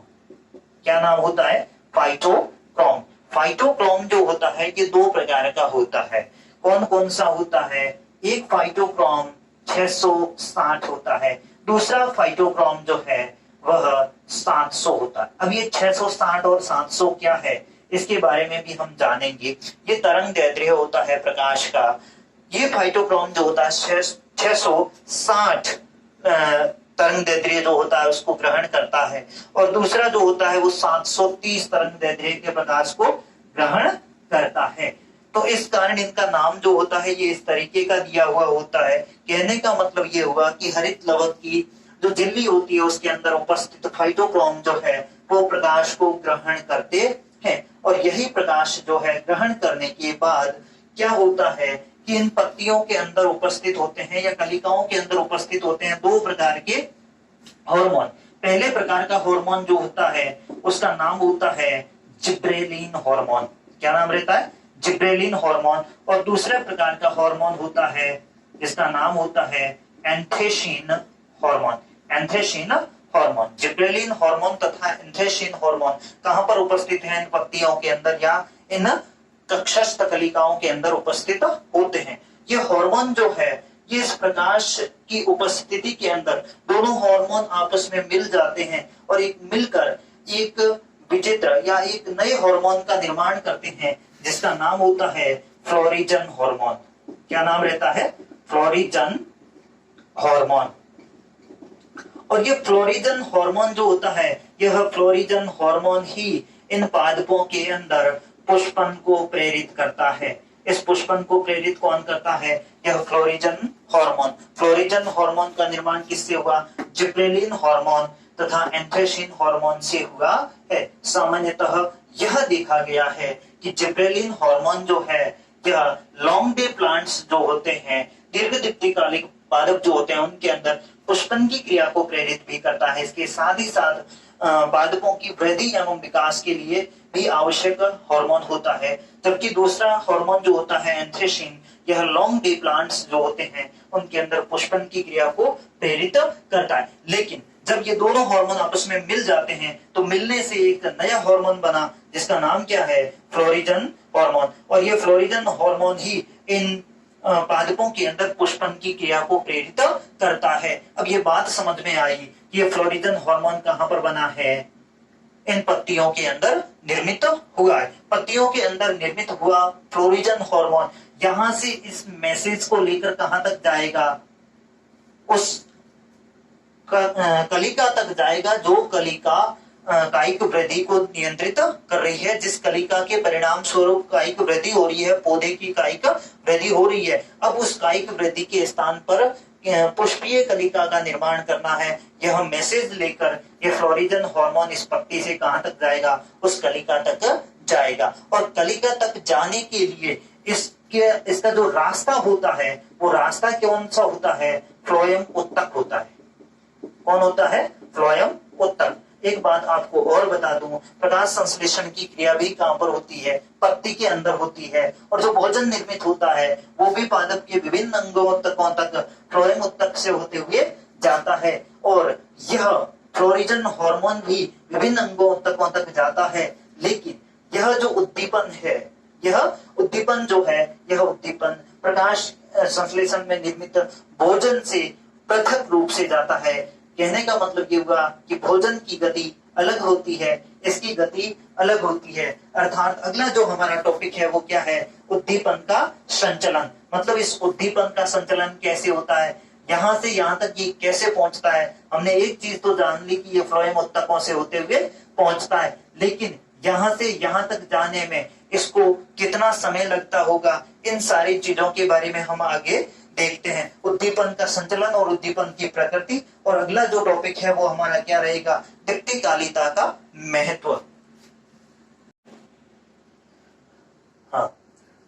क्या नाम होता है, फाइटोक्रोम। फाइटोक्रोम जो होता है ये दो प्रकार का होता है। कौन कौन सा होता है, एक फाइटोक्रोम 660 होता है, दूसरा फाइटोक्रोम जो है वह 700 होता है। अब ये 660 और 700 क्या है इसके बारे में भी हम जानेंगे। ये तरंग दैर्ध्य होता है प्रकाश का। ये फाइटोक्रोम जो होता है 660 तरंग दैर्ध्य जो होता है उसको ग्रहण करता है, और दूसरा जो होता है वो 730 तरंग दैर्ध्य के प्रकाश को ग्रहण करता है। तो इस कारण इनका नाम जो होता है ये इस तरीके का दिया हुआ होता है। कहने का मतलब ये हुआ कि हरित लवक की जो झिल्ली होती है उसके अंदर उपस्थित फाइटोक्रोम जो है वो प्रकाश को ग्रहण करते हैं, और यही प्रकाश जो है ग्रहण करने के बाद क्या होता है कि इन पत्तियों के अंदर उपस्थित होते हैं या कलिकाओं के अंदर उपस्थित होते हैं दो प्रकार के हार्मोन। पहले प्रकार का हार्मोन जो होता है उसका नाम होता है जिब्रेलिन हार्मोन। क्या नाम रहता है, जिब्रेलिन हार्मोन। और दूसरे प्रकार का हार्मोन होता है जिसका नाम होता है एंथेसिन हार्मोन। एंथेसिन हार्मोन, जिब्रेलिन हार्मोन तथा एंथेसिन हार्मोन कहां पर उपस्थित है, इन पत्तियों के अंदर या इन कक्षस्थ कलिकाओं के अंदर उपस्थित होते हैं। ये हार्मोन जो है ये इस प्रकाश की उपस्थिति के अंदर दोनों हार्मोन आपस में मिल जाते हैं और एक मिलकर एक विचित्र या एक नए हार्मोन का निर्माण करते हैं जिसका नाम होता है फ्लोरिजन हार्मोन। क्या नाम रहता है, फ्लोरिजन हार्मोन। और ये फ्लोरिजन हार्मोन जो होता है, यह फ्लोरिजन हार्मोन ही इन पादपों के अंदर पुष्पन को प्रेरित करता है। इस पुष्पन को प्रेरित कौन करता है? यह फ्लोरिजन हार्मोन। फ्लोरिजन हार्मोन का निर्माण किससे हुआ? जिब्रेलिन हार्मोन तथा एंथ्रेसिन हार्मोन से हुआ है। सामान्यतः यह देखा गया है कि जिब्रेलिन हार्मोन जो है, यह लॉन्ग डे प्लांट्स जो होते हैं, दीर्घदीप्तिकालिक पादप जो होते हैं, उनके अंदर पुष्पन की क्रिया को प्रेरित भी करता है। इसके साथ ही साथ पादपों की वृद्धि एवं विकास के लिए भी आवश्यक हार्मोन होता है। जबकि दूसरा हार्मोन जो होता है एंथ्रेसिन, यह लॉन्ग डे प्लांट्स जो होते हैं उनके अंदर पुष्पन की क्रिया को प्रेरित करता है। लेकिन जब ये दोनों हार्मोन आपस में मिल जाते हैं तो मिलने से एक नया हार्मोन बना, जिसका नाम क्या है? Florigen hormone. और ये फ्लोरिजन हार्मोन ही इन पादपों के अंदर पुष्पन की क्रिया को प्रेरित करता है। अब ये बात समझ में आई कि ये फ्लोरिजन हार्मोन कहां पर बना है? इन पत्तियों के अंदर निर्मित हुआ है। पत्तियों के अंदर निर्मित हुआ फ्लोरिजन हार्मोन यहां से इस मैसेज को लेकर कहां तक जाएगा? उस कलिका तक जाएगा, जो कलिका कायिक वृद्धि को नियंत्रित कर रही है, जिस कलिका के परिणाम स्वरूप कायिक वृद्धि हो रही है, पौधे की कायिक वृद्धि हो रही है। अब उस कायिक वृद्धि के स्थान पर पुष्पीय कलिका का निर्माण करना है। यह मैसेज लेकर यह फ्लोरिजन हार्मोन इस पत्ती से कहां तक जाएगा? उस कलिका तक जाएगा। और कलिका तक जाने के लिए इसका जो रास्ता होता है, वो रास्ता कौन सा होता है? फ्लोएम उत्तक होता है। कौन होता है? फ्लोएम उत्तक। एक बात आपको और बता दूं, प्रकाश संश्लेषण की क्रिया भी कहां पर होती है? पत्ती के अंदर होती है। और जो भोजन निर्मित होता है वो भी पादप के विभिन्न अंगों तक फ्लोएम उत्तक से होते हुए जाता है। और यह फ्लोरिजन हार्मोन भी विभिन्न अंगों तक जाता है। लेकिन यह जो उद्दीपन है, यह उद्दीपन जो है, यह उद्दीपन प्रकाश संश्लेषण में निर्मित भोजन से पृथक रूप से जाता है। कहने का मतलब ये हुआ कि भोजन की गति अलग होती है, इसकी गति अलग होती है। अर्थात अगला जो हमारा टॉपिक है वो क्या है? उद्दीपन का संचलन। मतलब इस उद्दीपन का संचलन कैसे होता है, यहां से यहां तक ये कैसे पहुंचता है। हमने एक चीज तो जान ली कि ये फ्लोएम उत्तकों से होते हुए पहुंचता है, लेकिन यहां से यहां तक जाने में इसको कितना समय लगता होगा, इन सारी चीजों के बारे में हम आगे देखते हैं। उद्दीपन का संचलन और उद्दीपन की प्रकृति। और अगला जो टॉपिक है वो हमारा क्या रहेगा? दीप्तिकालिता का महत्व। हाँ,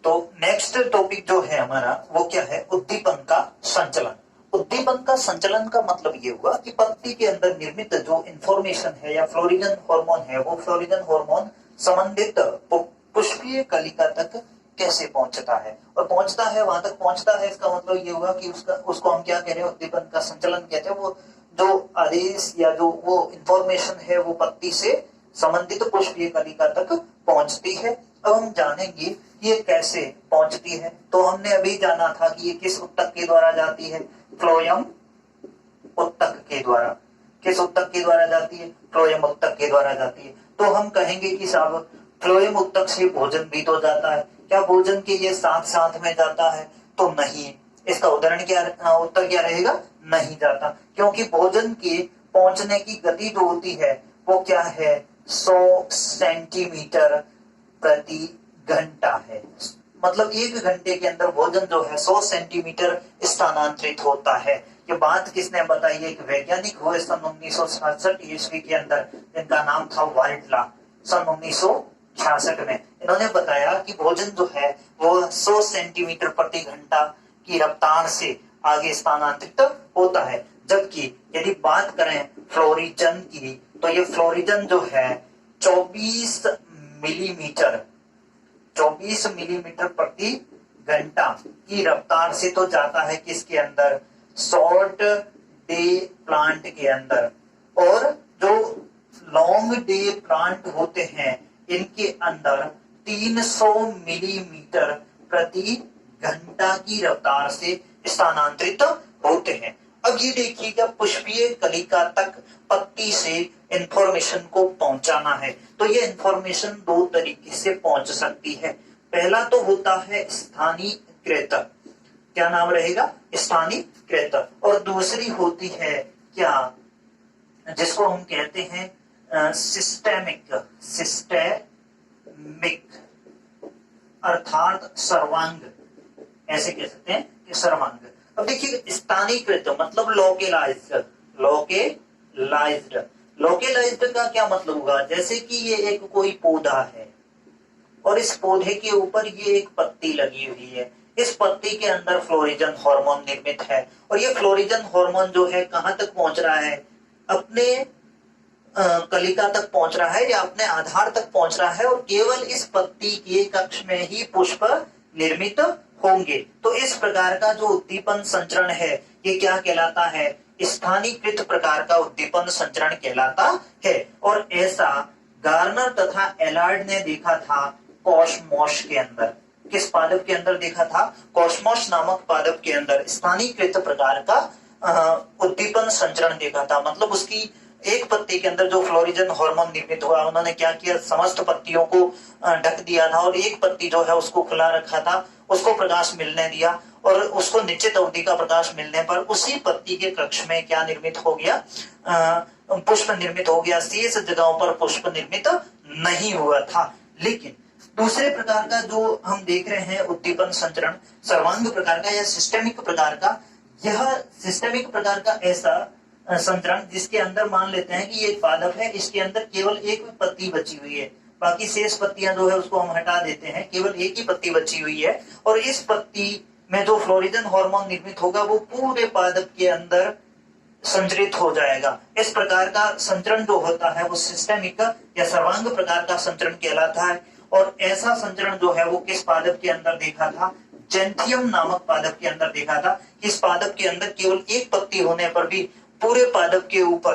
तो नेक्स्ट टॉपिक जो है हमारा वो क्या है? उद्दीपन का संचलन। उद्दीपन का संचलन का मतलब ये हुआ कि पत्ती के अंदर निर्मित जो इंफॉर्मेशन है या फ्लोरिजन हार्मोन है, वो फ्लोरिजन हार्मोन संबंधित पुष्पीय कलिका तक कैसे पहुंचता है। और पहुंचता है, वहां तक पहुंचता है, इसका मतलब ये हुआ कि उसको हम क्या कह रहे हैं? उद्दीपन का संचलन कहते हैं। वो जो आदेश या जो वो इंफॉर्मेशन है वो पत्ती से संबंधित पुष्पीय कलिका तक पहुंचती है। अब हम जानेंगे कि ये कैसे पहुंचती है। तो हमने अभी जाना था कि ये किस उत्तक के द्वारा जाती है? फ्लोएम उत्तक के द्वारा। किस उत्तक के द्वारा जाती है? फ्लोएम उत्तक के द्वारा जाती है। तो हम कहेंगे कि साहब फ्लोएम उत्तक से भोजन भी तो जाता है। क्या भोजन के ये साथ साथ में जाता है? तो नहीं। इसका उदाहरण क्या, उत्तर क्या रहेगा? नहीं जाता, क्योंकि भोजन के पहुंचने की गति जो होती है वो क्या है? 100 सेंटीमीटर प्रति घंटा है। मतलब एक घंटे के अंदर भोजन जो है 100 सेंटीमीटर स्थानांतरित होता है। ये बात किसने बताई? एक वैज्ञानिक हुए सन 1966 ईस्वी के अंदर, जिनका नाम था वार्टला। सन 1966 में इन्होंने बताया कि भोजन जो है वो 100 सेंटीमीटर प्रति घंटा की रफ्तार से आगे स्थानांतरित होता है। जबकि यदि बात करें फ्लोरिजन की, तो ये फ्लोरिजन जो है 24 मिलीमीटर प्रति घंटा की रफ्तार से तो जाता है किसके अंदर? शॉर्ट डे प्लांट के अंदर। और जो लॉन्ग डे प्लांट होते हैं इनके अंदर 300 मिलीमीटर प्रति घंटा की रफ्तार से स्थानांतरित होते हैं। अब ये देखिएगा, पुष्पीय कलिका तक पत्ती से इंफॉर्मेशन को पहुंचाना है तो ये इंफॉर्मेशन दो तरीके से पहुंच सकती है। पहला तो होता है स्थानीयकृत। क्या नाम रहेगा? स्थानीयकृत। और दूसरी होती है क्या? जिसको हम कहते हैं सिस्टेमिक अर्थात सर्वांग, ऐसे कह सकते हैं कि सर्वांग। अब देखिए स्थानीकृत मतलब लोकेलाइज्ड का क्या मतलब हुआ, जैसे कि ये एक कोई पौधा है और इस पौधे के ऊपर ये एक पत्ती लगी हुई है, इस पत्ती के अंदर फ्लोरिजन हार्मोन निर्मित है और ये फ्लोरिजन हार्मोन जो है कहां तक पहुंच रहा है, अपने कलिका तक पहुंच रहा है या अपने आधार तक पहुंच रहा है और केवल इस पत्ती के कक्ष में ही पुष्प निर्मित होंगे। तो इस प्रकार का जो उद्दीपन संचरण है ये क्या कहलाता है, स्थानीकृत प्रकार का उद्दीपन संचरण कहलाता है। और ऐसा गार्नर तथा एलार्ड ने देखा था कॉस्मोस के अंदर। किस पादप के अंदर देखा था, कॉस्मोस नामक पादप के अंदर स्थानीकृत प्रकार का उद्दीपन संचरण देखा था। मतलब उसकी एक पत्ती के अंदर जो फ्लोरिजन हार्मोन निर्मित हुआ, उन्होंने क्या किया, समस्त पत्तियों को ढक दिया था और एक पत्ती जो है उसको खुला रखा था, उसको प्रकाश मिलने दिया और उसको निश्चित अवधि का प्रकाश मिलने पर उसी पत्ती के कक्ष में क्या निर्मित हो गया, पुष्प निर्मित हो गया। शेष जगहों पर पुष्प निर्मित नहीं हुआ था। लेकिन दूसरे प्रकार का जो हम देख रहे हैं उद्दीपन संचरण सर्वांग प्रकार का या सिस्टेमिक प्रकार का, यह सिस्टेमिक प्रकार का ऐसा संचरण जिसके अंदर मान लेते हैं कि ये पादप है, इसके अंदर केवल एक पत्ती बची हुई है, बाकी शेष पत्तियां जो है उसको हम हटा देते हैं, केवल एक ही पत्ती बची हुई है और इस पत्ती में जो फ्लोरिजन हार्मोन निर्मित होगा वो पूरे पादप के अंदर संचरित हो जाएगा। इस प्रकार का संचरण जो होता है वो सिस्टेमिक या सर्वांग प्रकार का संचरण कहलाता है। और ऐसा संचरण जो है वो किस पादप के अंदर देखा था, जेंथियम नामक पादप के अंदर देखा था। इस पादप के अंदर केवल एक पत्ती होने पर भी पूरे पादप के ऊपर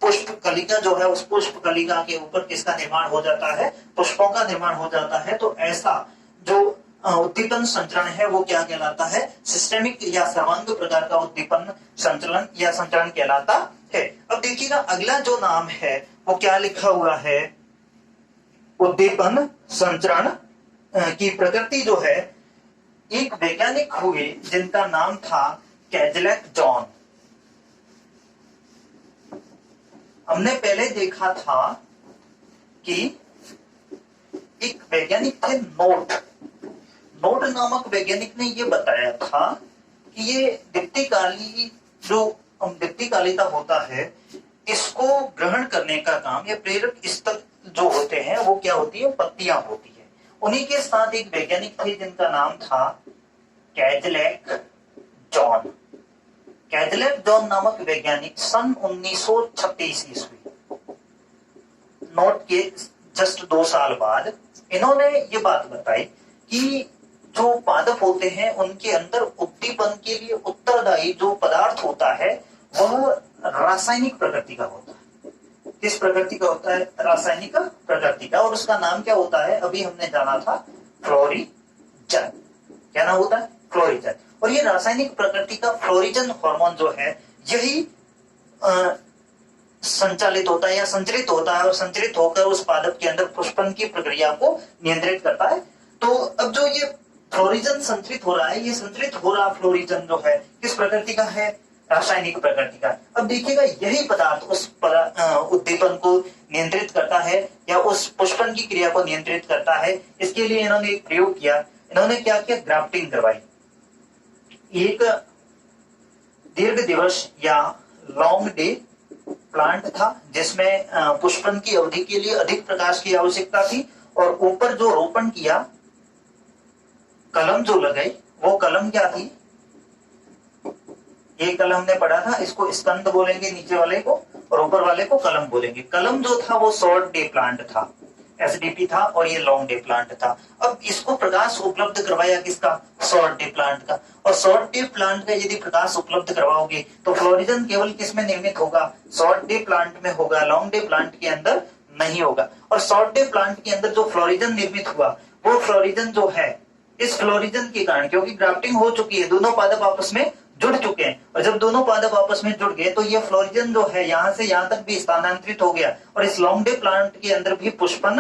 पुष्प कलिका जो है, उस पुष्प कलिका के ऊपर किसका निर्माण हो जाता है, पुष्पों का निर्माण हो जाता है। तो ऐसा जो उद्दीपन संचरण है वो क्या कहलाता है, सिस्टेमिक या सर्वांग प्रकार का उद्दीपन संचलन या संचरण कहलाता है। अब देखिएगा अगला जो नाम है वो क्या लिखा हुआ है, उद्दीपन संचरण की प्रकृति जो है, एक वैज्ञानिक हुए जिनका नाम था कैजलेक जॉन। हमने पहले देखा था कि एक वैज्ञानिक थे नोट नामक वैज्ञानिक ने यह बताया था कि ये दीप्तिकालिता होता है, इसको ग्रहण करने का काम, ये प्रेरक स्थल जो होते हैं वो क्या होती है, पत्तियां होती है। उन्हीं के साथ एक वैज्ञानिक थे जिनका नाम था कैजलेक जॉन। कैजलेक जॉन नामक वैज्ञानिक सन 1936 ईस्वी, नोट के जस्ट 2 साल बाद, इन्होंने ये बात बताई कि जो पादप होते हैं उनके अंदर उद्दीपन के लिए उत्तरदायी जो पदार्थ होता है वह रासायनिक प्रकृति का होता है। किस प्रकृति का होता है, रासायनिक प्रकृति का, और उसका नाम क्या होता है, अभी हमने जाना था, फ्लोरिजन। क्या नाम होता है, फ्लोरिजन। और ये रासायनिक प्रकृति का फ्लोरिजन हार्मोन जो है यही संचालित होता है या संचरित होता है और संचरित होकर उस पादप के अंदर पुष्पन की प्रक्रिया को नियंत्रित करता है। तो अब जो ये फ्लोरिजन संचरित हो रहा है, ये संचरित हो रहा फ्लोरिजन जो है किस प्रकृति का है, रासायनिक प्रकृति का। अब देखिएगा यही पदार्थ उस उद्दीपन को नियंत्रित करता है या उस पुष्पन की क्रिया को नियंत्रित करता है। इसके लिए इन्होंने एक प्रयोग किया, इन्होंने क्या किया, ग्राफ्टिंग करवाई। एक दीर्घ दिवस या लॉन्ग डे प्लांट था जिसमें पुष्पन की अवधि के लिए अधिक प्रकाश की आवश्यकता थी और ऊपर जो रोपण किया, कलम जो लगाई, वो कलम क्या थी, ये कलम हमने पढ़ा था, इसको स्कंद बोलेंगे नीचे वाले को और ऊपर वाले को कलम बोलेंगे। कलम जो था वो शॉर्ट डे प्लांट था, एसडीपी था, और ये लॉन्ग डे प्लांट था। अब इसको प्रकाश उपलब्ध करवाया किसका, शॉर्ट डे प्लांट का। और शॉर्ट डे प्लांट का यदि प्रकाश उपलब्ध करवाओगे तो फ्लोरिजन केवल किसमें निर्मित होगा, शॉर्ट डे प्लांट में होगा, लॉन्ग डे प्लांट के अंदर नहीं होगा। और शॉर्ट डे प्लांट के अंदर जो फ्लोरिजन निर्मित हुआ वो फ्लोरिजन जो है, इस फ्लोरिजन के कारण, क्योंकि ग्राफ्टिंग हो चुकी है, दोनों पादप आपस में जुड़ चुके हैं, और जब दोनों पादप आपस में जुड़ गए तो ये फ्लोरिजन जो है यहाँ से यहाँ तक भी स्थानांतरित हो गया और इस लॉन्ग डे प्लांट के अंदर भी पुष्पन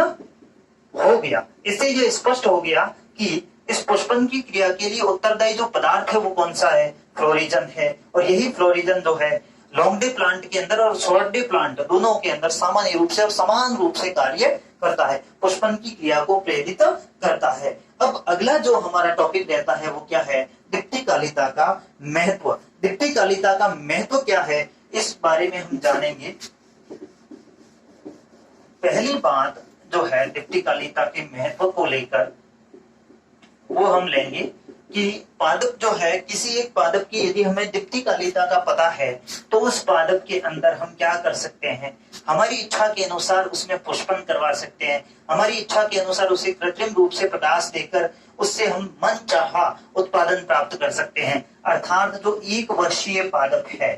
हो गया। इससे ये स्पष्ट हो गया कि इस पुष्पन की क्रिया के लिए उत्तरदायी जो पदार्थ है वो कौन सा है, फ्लोरिजन है। और यही फ्लोरिजन जो है लॉन्ग डे प्लांट के अंदर और शॉर्ट डे प्लांट दोनों के अंदर सामान्य रूप से और समान रूप से कार्य करता है, पुष्पन की क्रिया को प्रेरित करता है। अब अगला जो हमारा टॉपिक रहता है वो क्या है, दीप्तिकालिता का महत्व। दीप्तिकालिता का महत्व क्या है, इस बारे में हम जानेंगे। पहली बात जो है दीप्तिकालिता के महत्व को लेकर वो हम लेंगे कि पादप जो है, किसी एक पादप की यदि हमें दीप्तिकालिता का पता है तो उस पादप के अंदर हम क्या कर सकते हैं, हमारी इच्छा के अनुसार उसमें पुष्पन करवा सकते हैं, हमारी इच्छा के अनुसार उसे कृत्रिम रूप से प्रकाश देकर उससे हम मन चाहा उत्पादन प्राप्त कर सकते हैं। अर्थात जो 1 वर्षीय पादप है,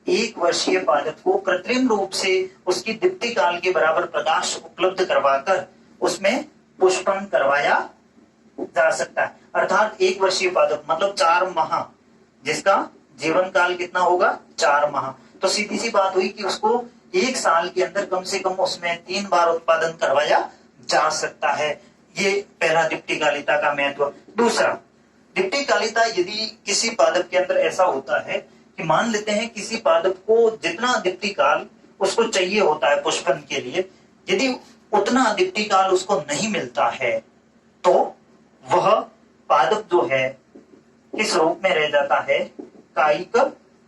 1 वर्षीय पादप को कृत्रिम रूप से उसकी दीप्ति काल के बराबर प्रकाश उपलब्ध करवाकर उसमें पुष्पन करवाया जा सकता है। अर्थात 1 वर्षीय पादप मतलब 4 माह, जिसका जीवन काल कितना होगा, 4 माह। तो सीधी सी बात हुई कि उसको 1 साल के अंदर कम से कम उसमें 3 बार उत्पादन करवाया जा सकता है। ये पहला दीप्तिकालिता का महत्व। दूसरा, दीप्तिकालिता यदि किसी पादप के अंदर ऐसा होता है कि मान लेते हैं किसी पादप को जितना दीप्ति काल उसको चाहिए होता है पुष्पन के लिए, यदि उतना दीप्ति काल उसको नहीं मिलता है तो वह पादप जो है किस रूप में रह जाता है, कायिक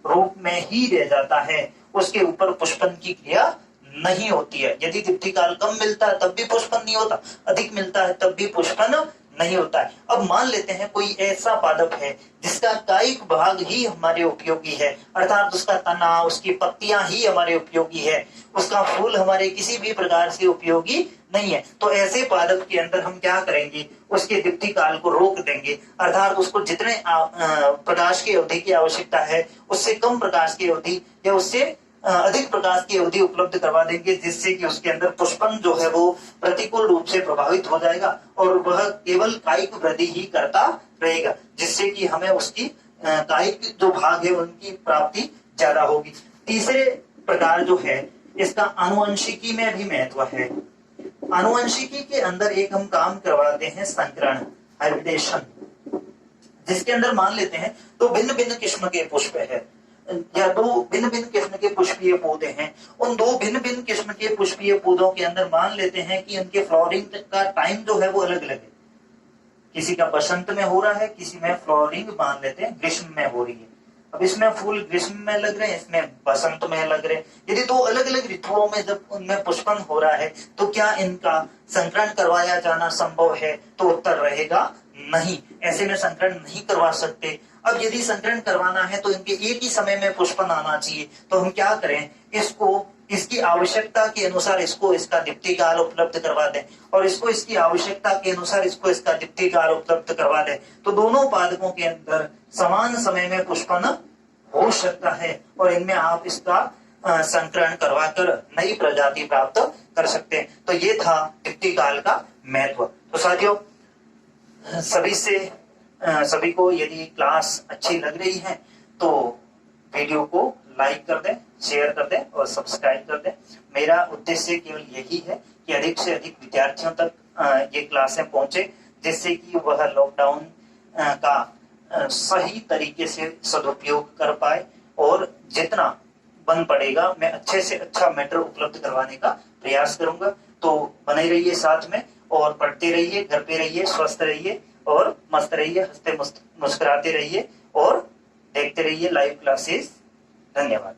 रूप में ही रह जाता है, उसके ऊपर पुष्पन की क्रिया नहीं होती है। यदि दीप्ति काल कम मिलता है तब भी पुष्पन नहीं होता, अधिक मिलता है तब भी पुष्पन नहीं होता है। अब मान लेते हैं कोई ऐसा पादप है जिसका कायिक भाग ही हमारे उपयोगी है, अर्थात उसका तना, उसकी पत्तियां ही हमारे उपयोगी है, उसका फूल हमारे किसी भी प्रकार से उपयोगी नहीं है। तो ऐसे पादप के अंदर हम क्या करेंगे, उसके दीप्ति काल को रोक देंगे, अर्थात उसको जितने प्रकाश की अवधि की आवश्यकता है उससे कम प्रकाश की अवधि या उससे अधिक प्रकाश की अवधि उपलब्ध करवा देंगे, जिससे कि उसके अंदर पुष्पन जो है वो प्रतिकूल रूप से प्रभावित हो जाएगा और वह केवल कायिक वृद्धि ही करता रहेगा, जिससे कि हमें उसकी कायिक जो भाग है उनकी प्राप्ति ज्यादा होगी। तीसरे प्रकार जो है इसका आनुवंशिकी में भी महत्व है। आनुवंशिकी के अंदर एक हम काम करवाते हैं संकरण, हाइब्रिडेशन, जिसके अंदर मान लेते हैं तो भिन्न भिन्न किस्म के पुष्प है या 2 भिन्न भिन्न किस्म के पुष्पीय पौधे हैं। उन 2 भिन्न भिन्न किस्म के पुष्पीय पौधों के अंदर मान लेते हैं कि उनके फ्लावरिंग का टाइम जो है वो अलग अलग है। किसी का बसंत में हो रहा है, किसी में फ्लावरिंग मान लेते हैं ग्रीष्म में हो रही है। अब इसमें फूल ग्रीष्म में लग रहे हैं, इसमें बसंत में लग रहे हैं। यदि 2 अलग अलग ऋतुओं में जब उनमें पुष्पन हो रहा है तो क्या इनका संकरण करवाया जाना संभव है, तो उत्तर रहेगा नहीं, ऐसे में संकरण नहीं करवा सकते। अब यदि संकरण करवाना है तो इनके एक ही समय में पुष्पन आना चाहिए, तो हम क्या करें, इसको इसकी आवश्यकता के अनुसार इसको इसका दीप्ति काल उपलब्ध करवा दें और इसको इसकी आवश्यकता के अनुसार इसको इसका दीप्ति काल उपलब्ध करवा दें, तो दोनों पादपों के अंदर समान समय में पुष्पन हो सकता है और इनमें आप इसका संकरण करवाकर नई प्रजाति प्राप्त कर सकते हैं। तो ये था दीप्ति काल का महत्व। तो साथियों, सभी को यदि क्लास अच्छी लग रही है तो वीडियो को लाइक कर दें, शेयर कर दें और सब्सक्राइब कर दें। मेरा उद्देश्य केवल यही है कि अधिक से अधिक विद्यार्थियों तक ये क्लासें पहुंचे, जिससे कि वह लॉकडाउन का सही तरीके से सदुपयोग कर पाए और जितना बन पड़ेगा मैं अच्छे से अच्छा मैटर उपलब्ध करवाने का प्रयास करूंगा। तो बने रहिए साथ में और पढ़ते रहिए, घर पे रहिए, स्वस्थ रहिए और मस्त रहिए, हंसते मुस्कुराते रहिए और देखते रहिए लाइव क्लासेस। धन्यवाद।